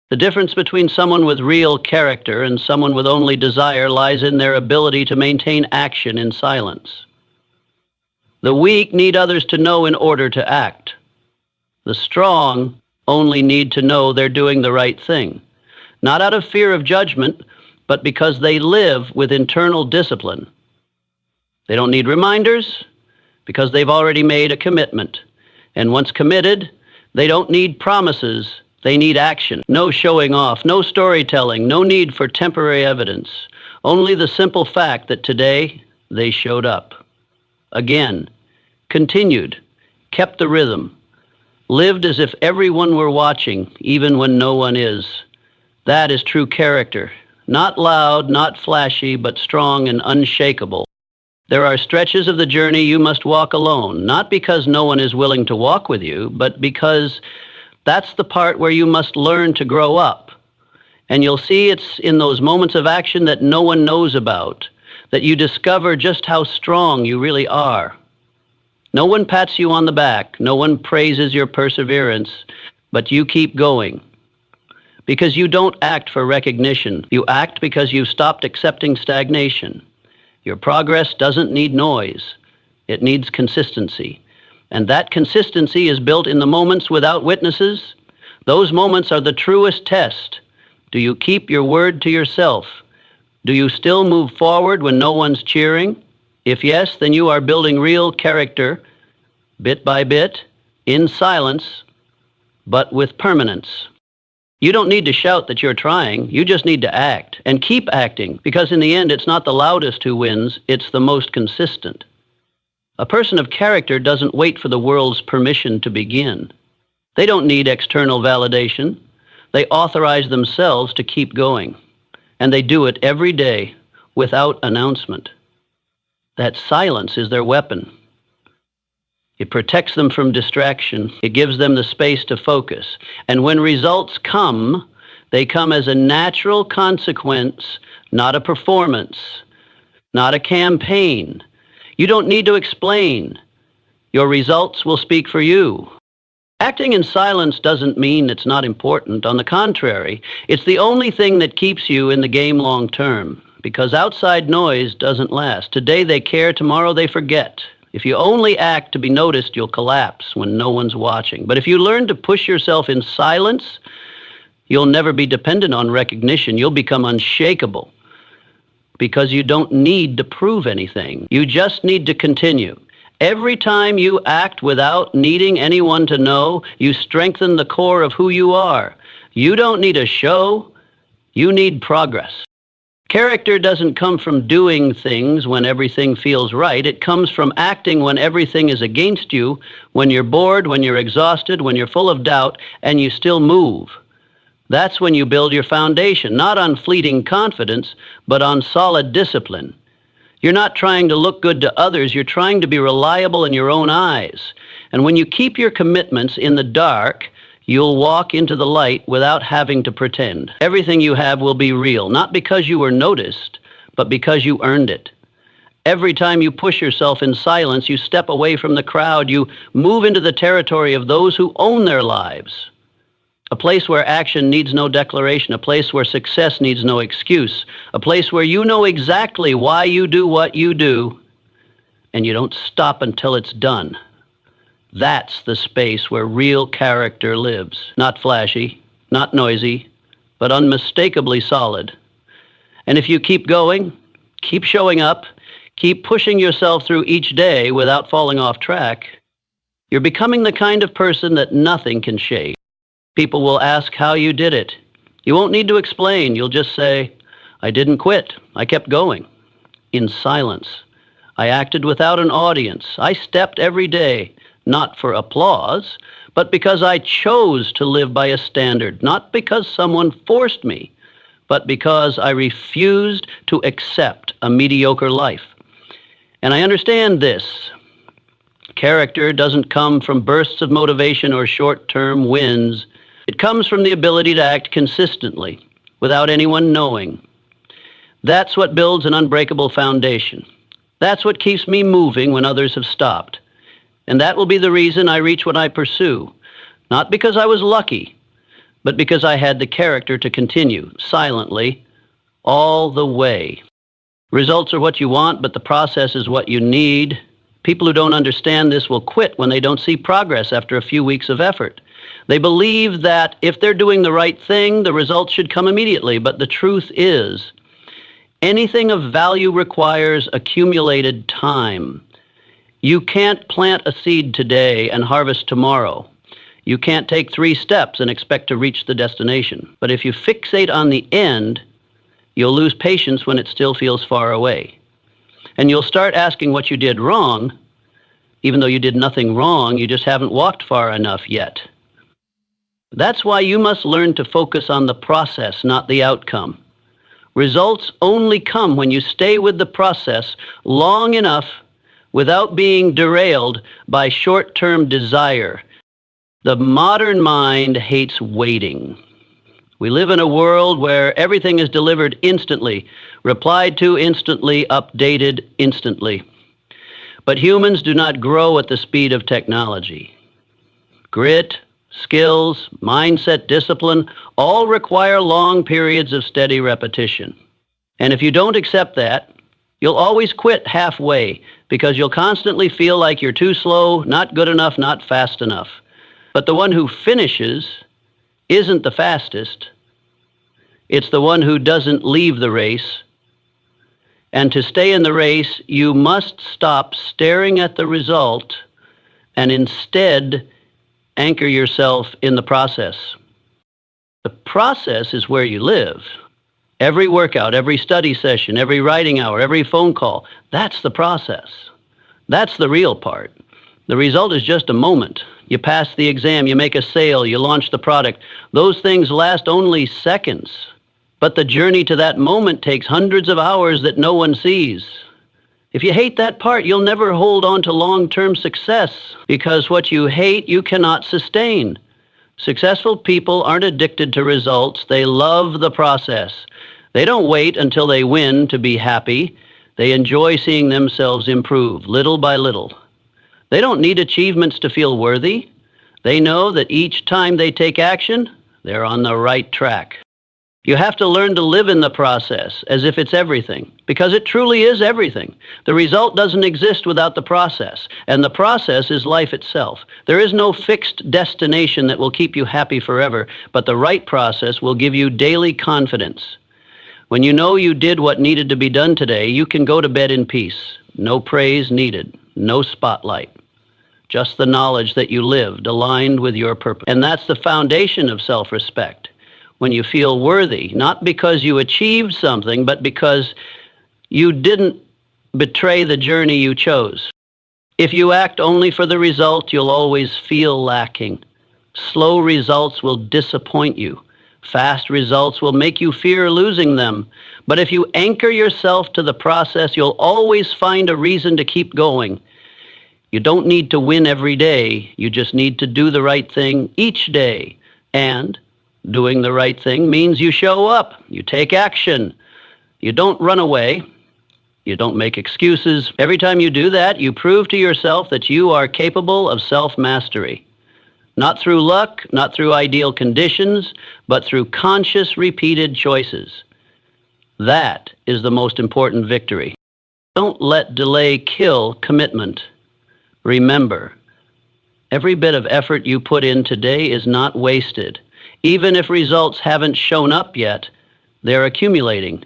The difference between someone with real character and someone with only desire lies in their ability to maintain action in silence. The weak need others to know in order to act. The strong only need to know they're doing the right thing, not out of fear of judgment, but because they live with internal discipline. They don't need reminders because they've already made a commitment. And once committed, they don't need promises, they need action. No showing off, no storytelling, no need for temporary evidence. Only the simple fact that today they showed up. Again, continued, kept the rhythm, lived as if everyone were watching, even when no one is. That is true character. Not loud, not flashy, but strong and unshakable. There are stretches of the journey you must walk alone, not because no one is willing to walk with you, but because that's the part where you must learn to grow up. And you'll see it's in those moments of action that no one knows about, that you discover just how strong you really are. No one pats you on the back, no one praises your perseverance, but you keep going. Because you don't act for recognition. You act because you've stopped accepting stagnation. Your progress doesn't need noise. It needs consistency. And that consistency is built in the moments without witnesses. Those moments are the truest test. Do you keep your word to yourself? Do you still move forward when no one's cheering? If yes, then you are building real character, bit by bit, in silence, but with permanence. You don't need to shout that you're trying. You just need to act and keep acting, because in the end, it's not the loudest who wins, it's the most consistent. A person of character doesn't wait for the world's permission to begin. They don't need external validation. They authorize themselves to keep going, and they do it every day without announcement. That silence is their weapon. It protects them from distraction. It gives them the space to focus. And when results come, they come as a natural consequence, not a performance, not a campaign. You don't need to explain. Your results will speak for you. Acting in silence doesn't mean it's not important. On the contrary, it's the only thing that keeps you in the game long term, because outside noise doesn't last. Today they care, tomorrow they forget. If you only act to be noticed, you'll collapse when no one's watching. But if you learn to push yourself in silence, you'll never be dependent on recognition. You'll become unshakable because you don't need to prove anything. You just need to continue. Every time you act without needing anyone to know, you strengthen the core of who you are. You don't need a show. You need progress. Character doesn't come from doing things when everything feels right. It comes from acting when everything is against you, when you're bored, when you're exhausted, when you're full of doubt, and you still move. That's when you build your foundation, not on fleeting confidence, but on solid discipline. You're not trying to look good to others. You're trying to be reliable in your own eyes. And when you keep your commitments in the dark, you'll walk into the light without having to pretend. Everything you have will be real, not because you were noticed, but because you earned it. Every time you push yourself in silence, you step away from the crowd. You move into the territory of those who own their lives. A place where action needs no declaration, a place where success needs no excuse, a place where you know exactly why you do what you do, and you don't stop until it's done. That's the space where real character lives. Not flashy, not noisy, but unmistakably solid. And if you keep going, keep showing up, keep pushing yourself through each day without falling off track, you're becoming the kind of person that nothing can shake. People will ask how you did it. You won't need to explain. You'll just say, I didn't quit. I kept going. In silence. I acted without an audience. I stepped every day. Not for applause, but because I chose to live by a standard, not because someone forced me, but because I refused to accept a mediocre life. And I understand this. Character doesn't come from bursts of motivation or short-term wins. It comes from the ability to act consistently, without anyone knowing. That's what builds an unbreakable foundation. That's what keeps me moving when others have stopped. And that will be the reason I reach what I pursue, not because I was lucky, but because I had the character to continue, silently, all the way. Results are what you want, but the process is what you need. People who don't understand this will quit when they don't see progress after a few weeks of effort. They believe that if they're doing the right thing, the results should come immediately, but the truth is, anything of value requires accumulated time. You can't plant a seed today and harvest tomorrow. You can't take 3 steps and expect to reach the destination. But if you fixate on the end, you'll lose patience when it still feels far away. And you'll start asking what you did wrong, even though you did nothing wrong, you just haven't walked far enough yet. That's why you must learn to focus on the process, not the outcome. Results only come when you stay with the process long enough without being derailed by short-term desire. The modern mind hates waiting. We live in a world where everything is delivered instantly, replied to instantly, updated instantly. But humans do not grow at the speed of technology. Grit, skills, mindset, discipline, all require long periods of steady repetition. And if you don't accept that, you'll always quit halfway because you'll constantly feel like you're too slow, not good enough, not fast enough. But the one who finishes isn't the fastest. It's the one who doesn't leave the race. And to stay in the race, you must stop staring at the result and instead anchor yourself in the process. The process is where you live. Every workout, every study session, every writing hour, every phone call, that's the process. That's the real part. The result is just a moment. You pass the exam, you make a sale, you launch the product. Those things last only seconds. But the journey to that moment takes hundreds of hours that no one sees. If you hate that part, you'll never hold on to long-term success because what you hate, you cannot sustain. Successful people aren't addicted to results. They love the process. They don't wait until they win to be happy. They enjoy seeing themselves improve little by little. They don't need achievements to feel worthy. They know that each time they take action, they're on the right track. You have to learn to live in the process as if it's everything, because it truly is everything. The result doesn't exist without the process, and the process is life itself. There is no fixed destination that will keep you happy forever, but the right process will give you daily confidence. When you know you did what needed to be done today, you can go to bed in peace. No praise needed, no spotlight. Just the knowledge that you lived aligned with your purpose. And that's the foundation of self-respect. When you feel worthy, not because you achieved something, but because you didn't betray the journey you chose. If you act only for the result, you'll always feel lacking. Slow results will disappoint you. Fast results will make you fear losing them. But if you anchor yourself to the process, you'll always find a reason to keep going. You don't need to win every day. You just need to do the right thing each day. And doing the right thing means you show up, you take action, you don't run away, you don't make excuses. Every time you do that, you prove to yourself that you are capable of self-mastery. Not through luck, not through ideal conditions, but through conscious, repeated choices. That is the most important victory. Don't let delay kill commitment. Remember, every bit of effort you put in today is not wasted. Even if results haven't shown up yet, they're accumulating.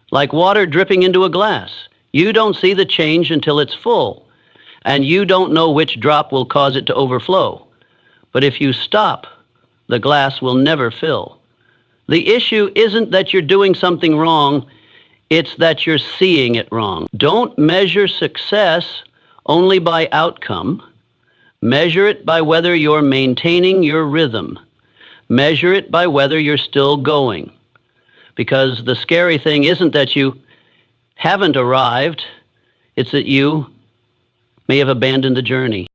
Like water dripping into a glass. You don't see the change until it's full, and you don't know which drop will cause it to overflow. But if you stop, the glass will never fill. The issue isn't that you're doing something wrong, it's that you're seeing it wrong. Don't measure success only by outcome. Measure it by whether you're maintaining your rhythm. Measure it by whether you're still going. Because the scary thing isn't that you haven't arrived, it's that you may have abandoned the journey.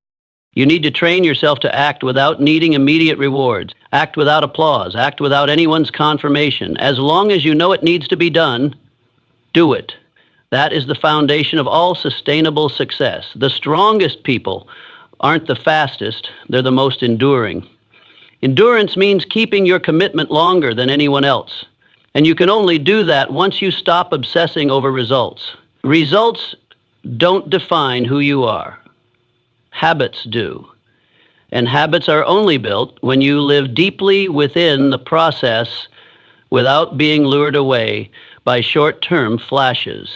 You need to train yourself to act without needing immediate rewards, act without applause, act without anyone's confirmation. As long as you know it needs to be done, do it. That is the foundation of all sustainable success. The strongest people aren't the fastest, they're the most enduring. Endurance means keeping your commitment longer than anyone else. And you can only do that once you stop obsessing over results. Results don't define who you are. Habits do. And habits are only built when you live deeply within the process without being lured away by short-term flashes.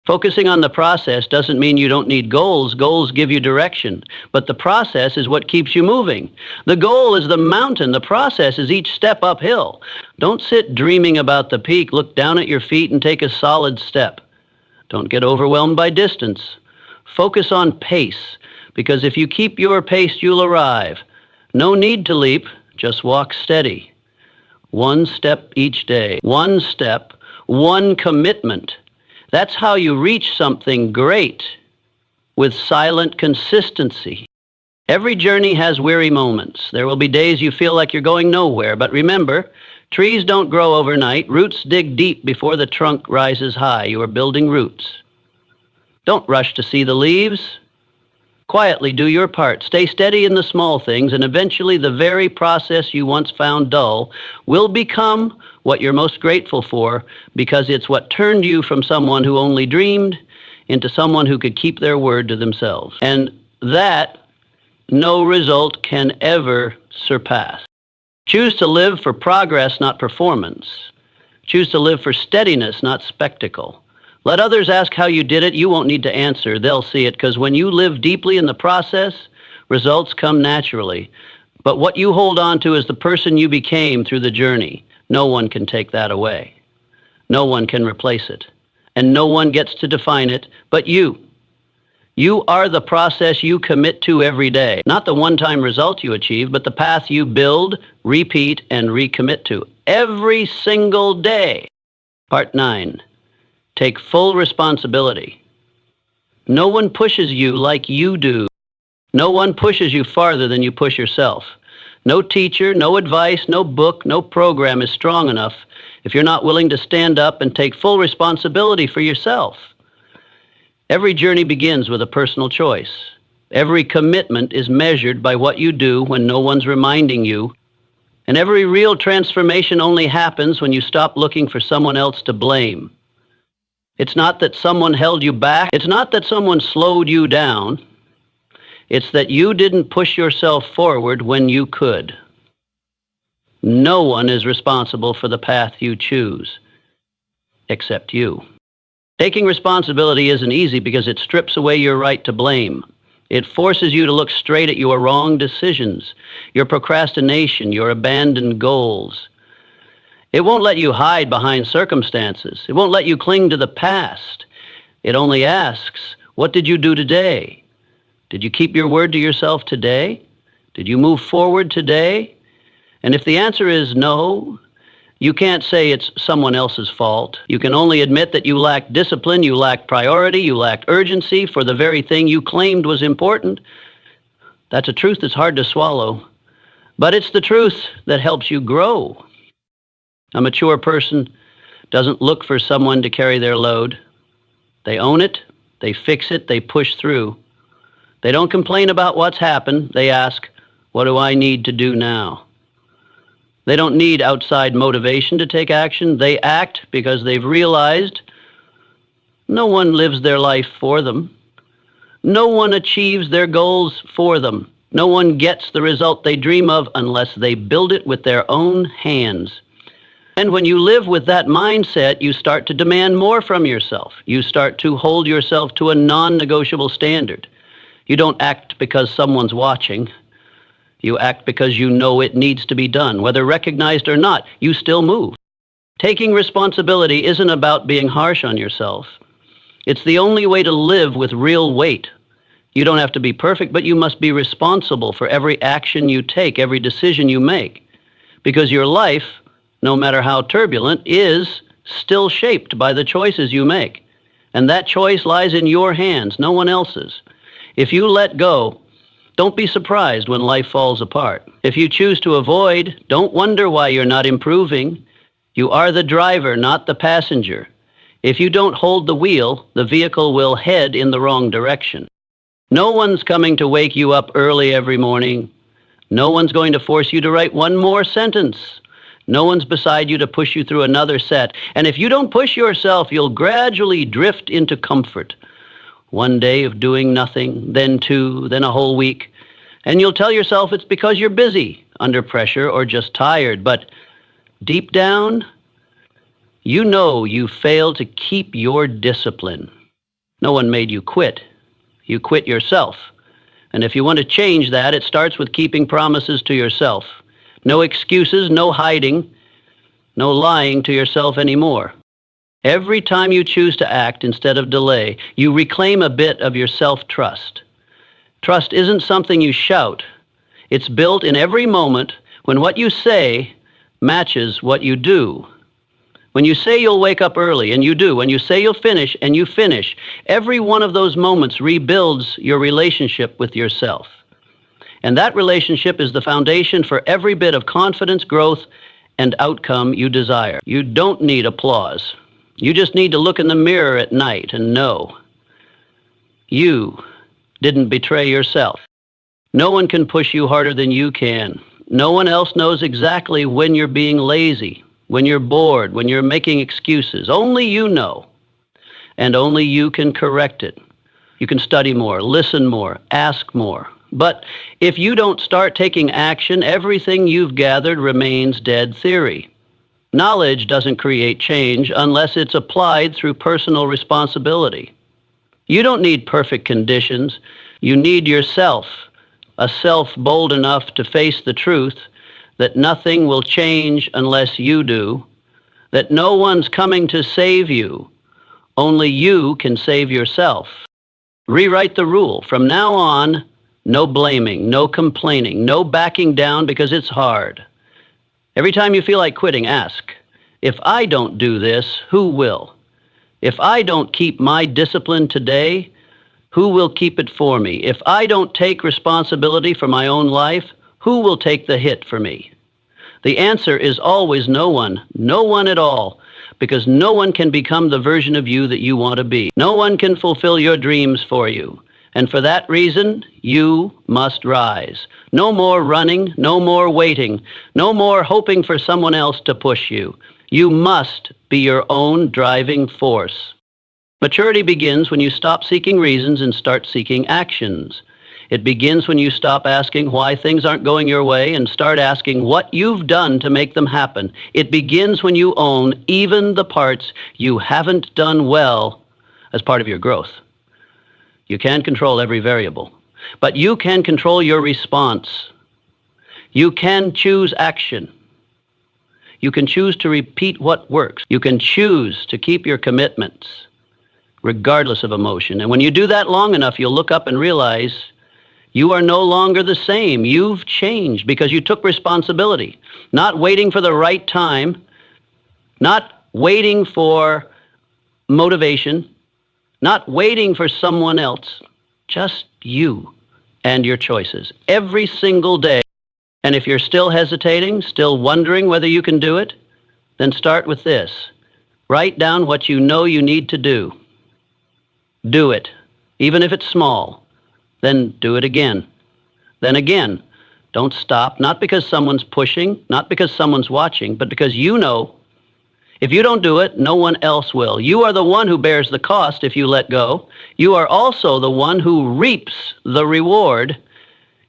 Focusing on the process doesn't mean you don't need goals. Goals give you direction, but the process is what keeps you moving. The goal is the mountain. The process is each step uphill. Don't sit dreaming about the peak. Look down at your feet and take a solid step. Don't get overwhelmed by distance. Focus on pace, because if you keep your pace, you'll arrive. No need to leap, just walk steady. One step each day. One step, one commitment. That's how you reach something great, with silent consistency. Every journey has weary moments. There will be days you feel like you're going nowhere, but remember, trees don't grow overnight. Roots dig deep before the trunk rises high. You are building roots. Don't rush to see the leaves. Quietly do your part. Stay steady in the small things, and eventually the very process you once found dull will become what you're most grateful for, because it's what turned you from someone who only dreamed into someone who could keep their word to themselves. And that no result can ever surpass. Choose to live for progress, not performance. Choose to live for steadiness, not spectacle. Let others ask how you did it. You won't need to answer. They'll see it, because when you live deeply in the process, results come naturally. But what you hold on to is the person you became through the journey. No one can take that away. No one can replace it. And no one gets to define it but you. You are the process you commit to every day. Not the one-time result you achieve, but the path you build, repeat, and recommit to every single day. Part 9. Take full responsibility. No one pushes you like you do. No one pushes you farther than you push yourself. No teacher, no advice, no book, no program is strong enough if you're not willing to stand up and take full responsibility for yourself. Every journey begins with a personal choice. Every commitment is measured by what you do when no one's reminding you. And every real transformation only happens when you stop looking for someone else to blame. It's not that someone held you back. It's not that someone slowed you down. It's that you didn't push yourself forward when you could. No one is responsible for the path you choose, except you. Taking responsibility isn't easy because it strips away your right to blame. It forces you to look straight at your wrong decisions, your procrastination, your abandoned goals. It won't let you hide behind circumstances. It won't let you cling to the past. It only asks, what did you do today? Did you keep your word to yourself today? Did you move forward today? And if the answer is no, you can't say it's someone else's fault. You can only admit that you lacked discipline, you lacked priority, you lacked urgency for the very thing you claimed was important. That's a truth that's hard to swallow, but it's the truth that helps you grow. A mature person doesn't look for someone to carry their load. They own it, they fix it, they push through. They don't complain about what's happened. They ask, what do I need to do now? They don't need outside motivation to take action. They act because they've realized no one lives their life for them. No one achieves their goals for them. No one gets the result they dream of unless they build it with their own hands. And when you live with that mindset, you start to demand more from yourself. You start to hold yourself to a non-negotiable standard. You don't act because someone's watching. You act because you know it needs to be done. Whether recognized or not, you still move. Taking responsibility isn't about being harsh on yourself. It's the only way to live with real weight. You don't have to be perfect, but you must be responsible for every action you take, every decision you make. Because your life, no matter how turbulent, is still shaped by the choices you make. And that choice lies in your hands, no one else's. If you let go, don't be surprised when life falls apart. If you choose to avoid, don't wonder why you're not improving. You are the driver, not the passenger. If you don't hold the wheel, the vehicle will head in the wrong direction. No one's coming to wake you up early every morning. No one's going to force you to write one more sentence. No one's beside you to push you through another set. And if you don't push yourself, you'll gradually drift into comfort. One day of doing nothing, then two, then a whole week. And you'll tell yourself it's because you're busy, under pressure, or just tired. But deep down, you know you failed to keep your discipline. No one made you quit. You quit yourself. And if you want to change that, it starts with keeping promises to yourself. No excuses, no hiding, no lying to yourself anymore. Every time you choose to act instead of delay, you reclaim a bit of your self-trust. Trust isn't something you shout. It's built in every moment when what you say matches what you do. When you say you'll wake up early, and you do. When you say you'll finish, and you finish. Every one of those moments rebuilds your relationship with yourself. And that relationship is the foundation for every bit of confidence, growth, and outcome you desire. You don't need applause. You just need to look in the mirror at night and know you didn't betray yourself. No one can push you harder than you can. No one else knows exactly when you're being lazy, when you're bored, when you're making excuses. Only you know, and only you can correct it. You can study more, listen more, ask more. But if you don't start taking action, everything you've gathered remains dead theory. Knowledge doesn't create change unless it's applied through personal responsibility. You don't need perfect conditions. You need yourself, a self bold enough to face the truth that nothing will change unless you do, that no one's coming to save you. Only you can save yourself. Rewrite the rule. From now on, no blaming, no complaining, no backing down because it's hard. Every time you feel like quitting, ask, if I don't do this, who will? If I don't keep my discipline today, who will keep it for me? If I don't take responsibility for my own life, who will take the hit for me? The answer is always no one at all, because no one can become the version of you that you want to be. No one can fulfill your dreams for you, And for that reason, you must rise. No more running, no more waiting, no more hoping for someone else to push you. You must be your own driving force. Maturity begins when you stop seeking reasons and start seeking actions. It begins when you stop asking why things aren't going your way and start asking what you've done to make them happen. It begins when you own even the parts you haven't done well as part of your growth. You can't control every variable, but you can control your response. You can choose action. You can choose to repeat what works. You can choose to keep your commitments, regardless of emotion. And when you do that long enough, you'll look up and realize you are no longer the same. You've changed because you took responsibility, not waiting for the right time, not waiting for motivation, not waiting for someone else, just you and your choices every single day. And if you're still hesitating, still wondering whether you can do it, then start with this. Write down what you know you need to do. Do it, even if it's small. Then do it again. Then again. Don't stop, not because someone's pushing, not because someone's watching, but because you know if you don't do it, no one else will. You are the one who bears the cost if you let go. You are also the one who reaps the reward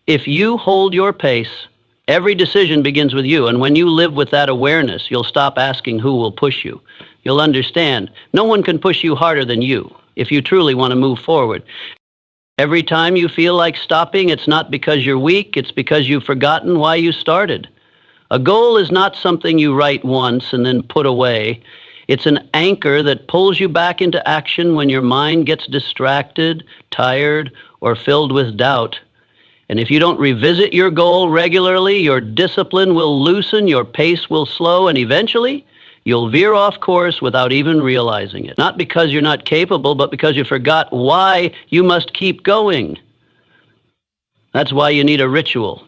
if you hold your pace. Every decision begins with you, and when you live with that awareness, you'll stop asking who will push you. You'll understand no one can push you harder than you if you truly want to move forward. Every time you feel like stopping, it's not because you're weak, it's because you've forgotten why you started. A goal is not something you write once and then put away. It's an anchor that pulls you back into action when your mind gets distracted, tired, or filled with doubt. And if you don't revisit your goal regularly, your discipline will loosen, your pace will slow, and eventually you'll veer off course without even realizing it. Not because you're not capable, but because you forgot why you must keep going. That's why you need a ritual.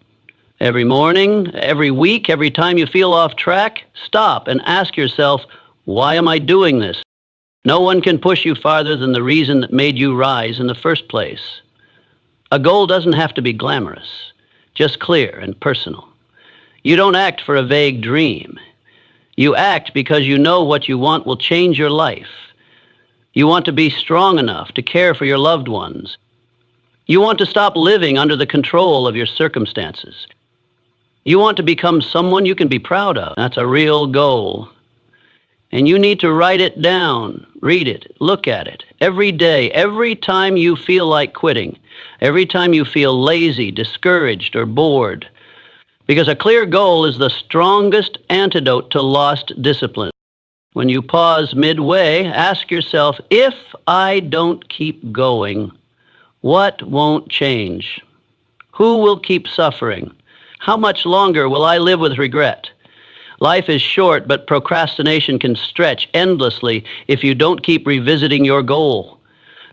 Every morning, every week, every time you feel off track, stop and ask yourself, why am I doing this? No one can push you farther than the reason that made you rise in the first place. A goal doesn't have to be glamorous, just clear and personal. You don't act for a vague dream. You act because you know what you want will change your life. You want to be strong enough to care for your loved ones. You want to stop living under the control of your circumstances. You want to become someone you can be proud of. That's a real goal. And you need to write it down, read it, look at it every day, every time you feel like quitting, every time you feel lazy, discouraged, or bored. Because a clear goal is the strongest antidote to lost discipline. When you pause midway, ask yourself, if I don't keep going, what won't change? Who will keep suffering? How much longer will I live with regret? Life is short, but procrastination can stretch endlessly if you don't keep revisiting your goal.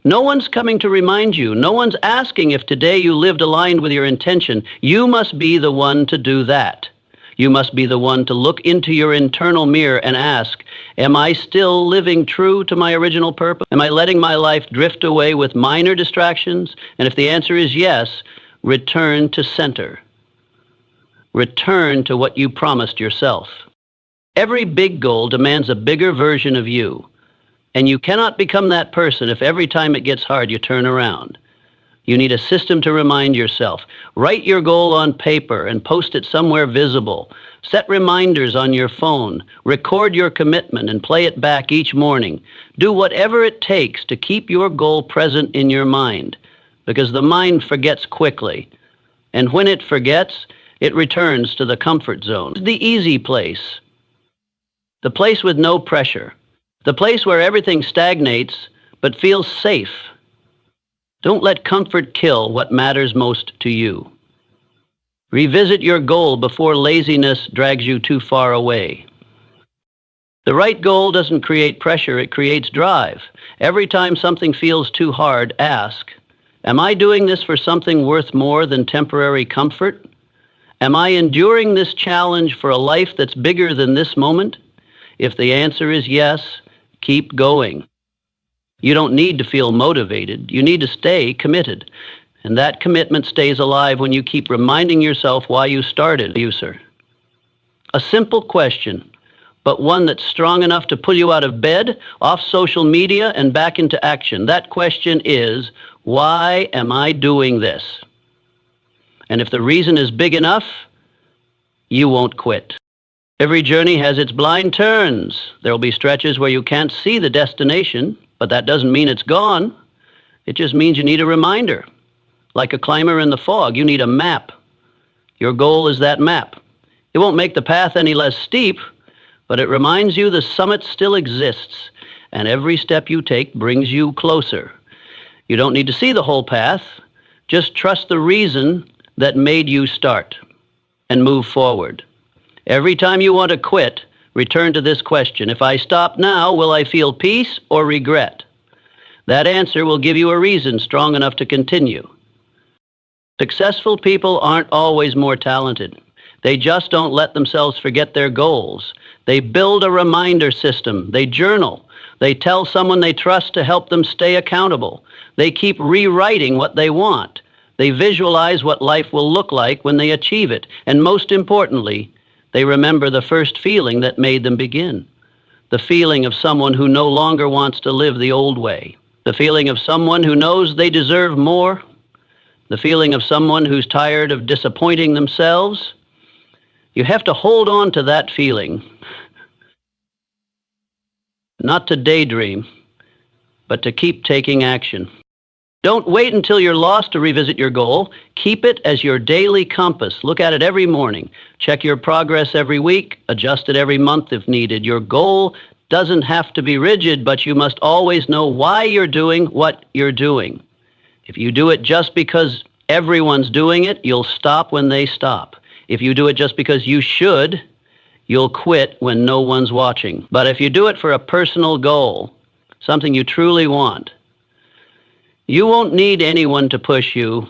No one's coming to remind you. No one's asking if today you lived aligned with your intention. You must be the one to do that. You must be the one to look into your internal mirror and ask, am I still living true to my original purpose? Am I letting my life drift away with minor distractions? And if the answer is yes, return to center. Return to what you promised yourself. Every big goal demands a bigger version of you. And you cannot become that person if every time it gets hard you turn around. You need a system to remind yourself. Write your goal on paper and post it somewhere visible. Set reminders on your phone. Record your commitment and play it back each morning. Do whatever it takes to keep your goal present in your mind, because the mind forgets quickly. And when it forgets, it returns to the comfort zone, the easy place, the place with no pressure, the place where everything stagnates but feels safe. Don't let comfort kill what matters most to you. Revisit your goal before laziness drags you too far away. The right goal doesn't create pressure, it creates drive. Every time something feels too hard, ask, am I doing this for something worth more than temporary comfort? Am I enduring this challenge for a life that's bigger than this moment? If the answer is yes, keep going. You don't need to feel motivated. You need to stay committed. And that commitment stays alive when you keep reminding yourself why you started, sir. A simple question, but one that's strong enough to pull you out of bed, off social media, and back into action. That question is, why am I doing this? And if the reason is big enough, you won't quit. Every journey has its blind turns. There'll be stretches where you can't see the destination, but that doesn't mean it's gone. It just means you need a reminder. Like a climber in the fog, you need a map. Your goal is that map. It won't make the path any less steep, but it reminds you the summit still exists, and every step you take brings you closer. You don't need to see the whole path. Just trust the reason that made you start and move forward. Every time you want to quit, return to this question. If I stop now, will I feel peace or regret? That answer will give you a reason strong enough to continue. Successful people aren't always more talented. They just don't let themselves forget their goals. They build a reminder system. They journal. They tell someone they trust to help them stay accountable. They keep rewriting what they want. They visualize what life will look like when they achieve it. And most importantly, they remember the first feeling that made them begin. The feeling of someone who no longer wants to live the old way. The feeling of someone who knows they deserve more. The feeling of someone who's tired of disappointing themselves. You have to hold on to that feeling. Not to daydream, but to keep taking action. Don't wait until you're lost to revisit your goal. Keep it as your daily compass. Look at it every morning. Check your progress every week. Adjust it every month if needed. Your goal doesn't have to be rigid, but you must always know why you're doing what you're doing. If you do it just because everyone's doing it, you'll stop when they stop. If you do it just because you should, you'll quit when no one's watching. But if you do it for a personal goal, something you truly want, you won't need anyone to push you.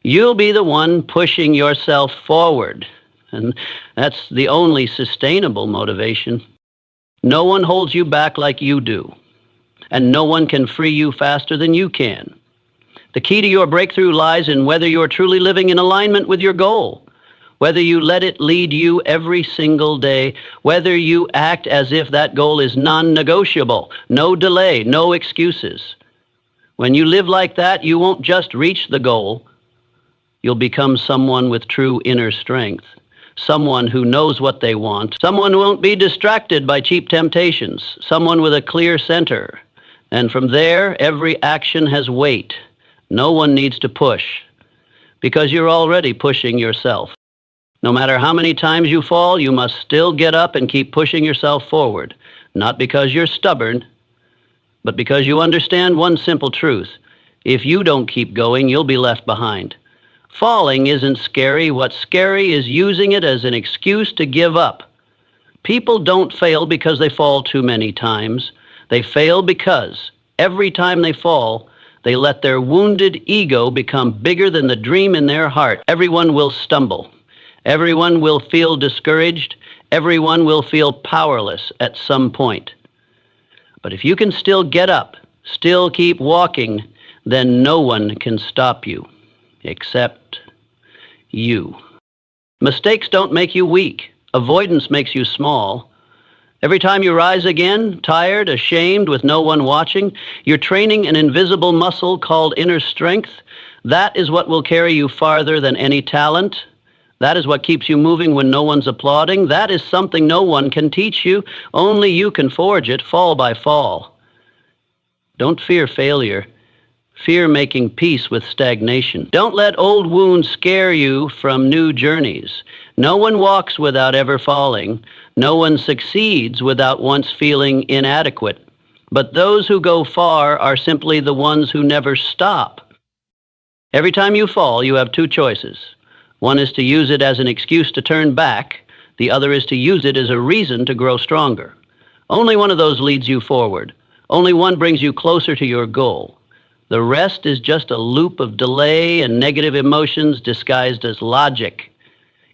You'll be the one pushing yourself forward. And that's the only sustainable motivation. No one holds you back like you do. And no one can free you faster than you can. The key to your breakthrough lies in whether you're truly living in alignment with your goal, whether you let it lead you every single day, whether you act as if that goal is non-negotiable, no delay, no excuses. When you live like that, you won't just reach the goal. You'll become someone with true inner strength, someone who knows what they want, someone who won't be distracted by cheap temptations, someone with a clear center. And from there, every action has weight. No one needs to push, because you're already pushing yourself. No matter how many times you fall, you must still get up and keep pushing yourself forward, not because you're stubborn, but because you understand one simple truth. If you don't keep going, you'll be left behind. Falling isn't scary. What's scary is using it as an excuse to give up. People don't fail because they fall too many times. They fail because every time they fall, they let their wounded ego become bigger than the dream in their heart. Everyone will stumble. Everyone will feel discouraged. Everyone will feel powerless at some point. But if you can still get up, still keep walking, then no one can stop you, except you. Mistakes don't make you weak. Avoidance makes you small. Every time you rise again, tired, ashamed, with no one watching, you're training an invisible muscle called inner strength. That is what will carry you farther than any talent. That is what keeps you moving when no one's applauding. That is something no one can teach you. Only you can forge it, fall by fall. Don't fear failure. Fear making peace with stagnation. Don't let old wounds scare you from new journeys. No one walks without ever falling. No one succeeds without once feeling inadequate. But those who go far are simply the ones who never stop. Every time you fall, you have two choices. One is to use it as an excuse to turn back. The other is to use it as a reason to grow stronger. Only one of those leads you forward. Only one brings you closer to your goal. The rest is just a loop of delay and negative emotions disguised as logic.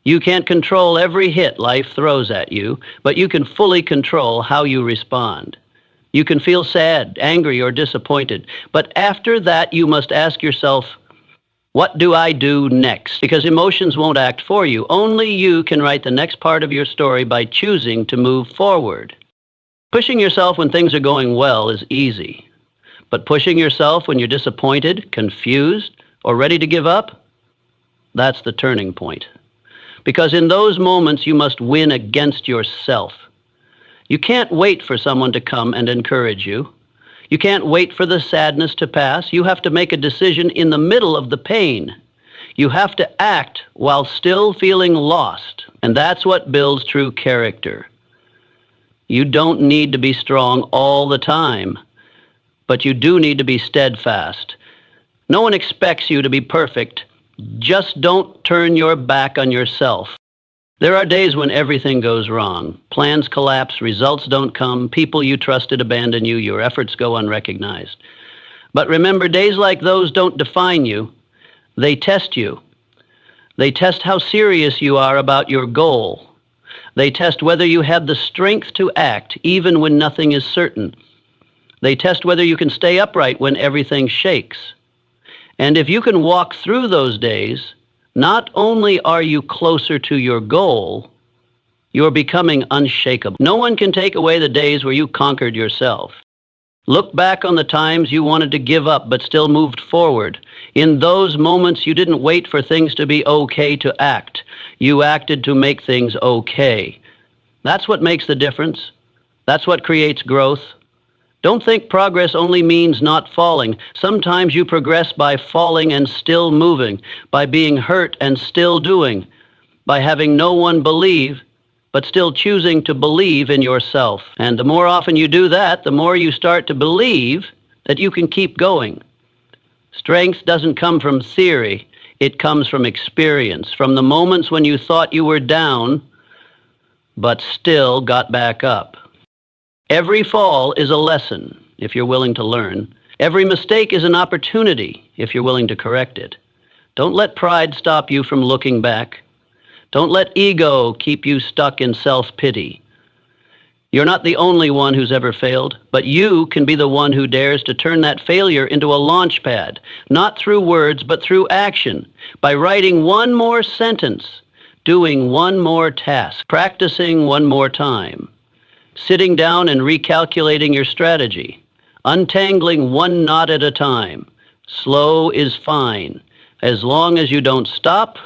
You can't control every hit life throws at you, but you can fully control how you respond. You can feel sad, angry, or disappointed. But after that, you must ask yourself, what do I do next? Because emotions won't act for you. Only you can write the next part of your story by choosing to move forward. Pushing yourself when things are going well is easy. But pushing yourself when you're disappointed, confused, or ready to give up, that's the turning point. Because in those moments, you must win against yourself. You can't wait for someone to come and encourage you. You can't wait for the sadness to pass. You have to make a decision in the middle of the pain. You have to act while still feeling lost. And that's what builds true character. You don't need to be strong all the time, but you do need to be steadfast. No one expects you to be perfect. Just don't turn your back on yourself. There are days when everything goes wrong. Plans collapse, results don't come, people you trusted abandon you, your efforts go unrecognized. But remember, days like those don't define you. They test you. They test how serious you are about your goal. They test whether you have the strength to act even when nothing is certain. They test whether you can stay upright when everything shakes. And if you can walk through those days, not only are you closer to your goal, you're becoming unshakable. No one can take away the days where you conquered yourself. Look back on the times you wanted to give up but still moved forward. In those moments, you didn't wait for things to be okay to act. You acted to make things okay. That's what makes the difference. That's what creates growth. Don't think progress only means not falling. Sometimes you progress by falling and still moving, by being hurt and still doing, by having no one believe, but still choosing to believe in yourself. And the more often you do that, the more you start to believe that you can keep going. Strength doesn't come from theory. It comes from experience, from the moments when you thought you were down, but still got back up. Every fall is a lesson, if you're willing to learn. Every mistake is an opportunity, if you're willing to correct it. Don't let pride stop you from looking back. Don't let ego keep you stuck in self-pity. You're not the only one who's ever failed, but you can be the one who dares to turn that failure into a launch pad, not through words, but through action, by writing one more sentence, doing one more task, practicing one more time. Sitting down and recalculating your strategy, untangling one knot at a time. Slow is fine. As long as you don't stop,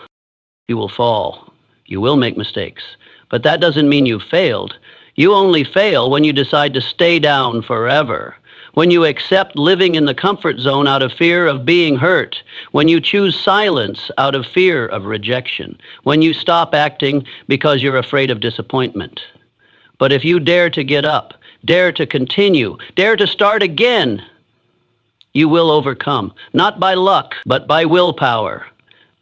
you will fall. You will make mistakes. But that doesn't mean you failed. You only fail when you decide to stay down forever. When you accept living in the comfort zone out of fear of being hurt. When you choose silence out of fear of rejection. When you stop acting because you're afraid of disappointment. But if you dare to get up, dare to continue, dare to start again, you will overcome. Not by luck, but by willpower.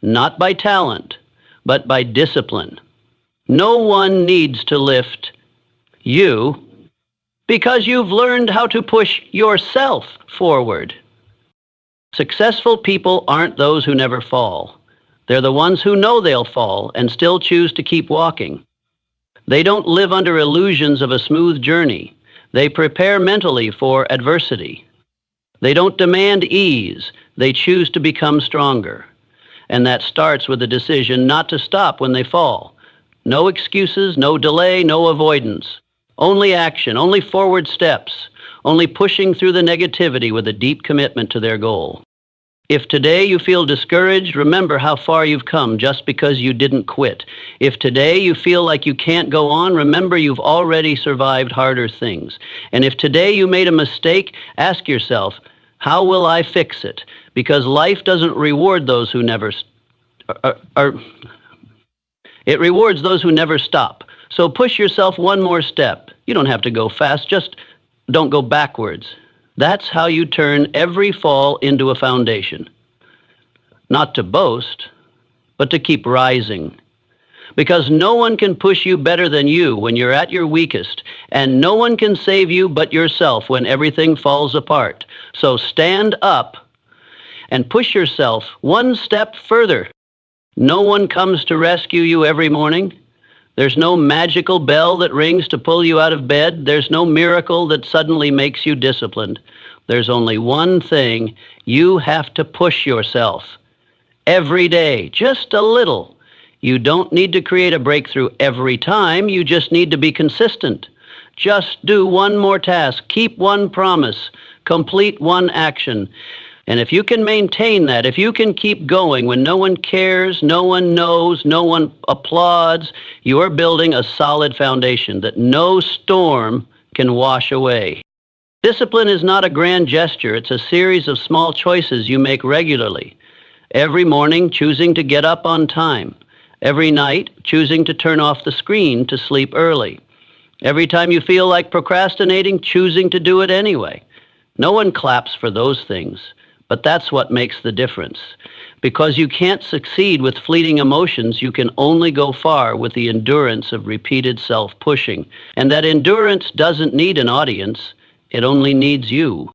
Not by talent, but by discipline. No one needs to lift you because you've learned how to push yourself forward. Successful people aren't those who never fall. They're the ones who know they'll fall and still choose to keep walking. They don't live under illusions of a smooth journey. They prepare mentally for adversity. They don't demand ease. They choose to become stronger. And that starts with the decision not to stop when they fall. No excuses, no delay, no avoidance. Only action, only forward steps, only pushing through the negativity with a deep commitment to their goal. If today you feel discouraged, remember how far you've come just because you didn't quit. If today you feel like you can't go on, remember you've already survived harder things. And if today you made a mistake, ask yourself, how will I fix it? Because life doesn't reward those who never it rewards those who never stop. So push yourself one more step. You don't have to go fast, just don't go backwards. That's how you turn every fall into a foundation. Not to boast, but to keep rising. Because no one can push you better than you when you're at your weakest, and no one can save you but yourself when everything falls apart. So stand up and push yourself one step further. No one comes to rescue you every morning, There's no magical bell that rings to pull you out of bed. There's no miracle that suddenly makes you disciplined. There's only one thing. You have to push yourself. Every day, just a little. You don't need to create a breakthrough every time. You just need to be consistent. Just do one more task. Keep one promise. Complete one action. And if you can maintain that, if you can keep going when no one cares, no one knows, no one applauds, you are building a solid foundation that no storm can wash away. Discipline is not a grand gesture. It's a series of small choices you make regularly. Every morning, choosing to get up on time. Every night, choosing to turn off the screen to sleep early. Every time you feel like procrastinating, choosing to do it anyway. No one claps for those things. But that's what makes the difference. Because you can't succeed with fleeting emotions, you can only go far with the endurance of repeated self-pushing. And that endurance doesn't need an audience, it only needs you.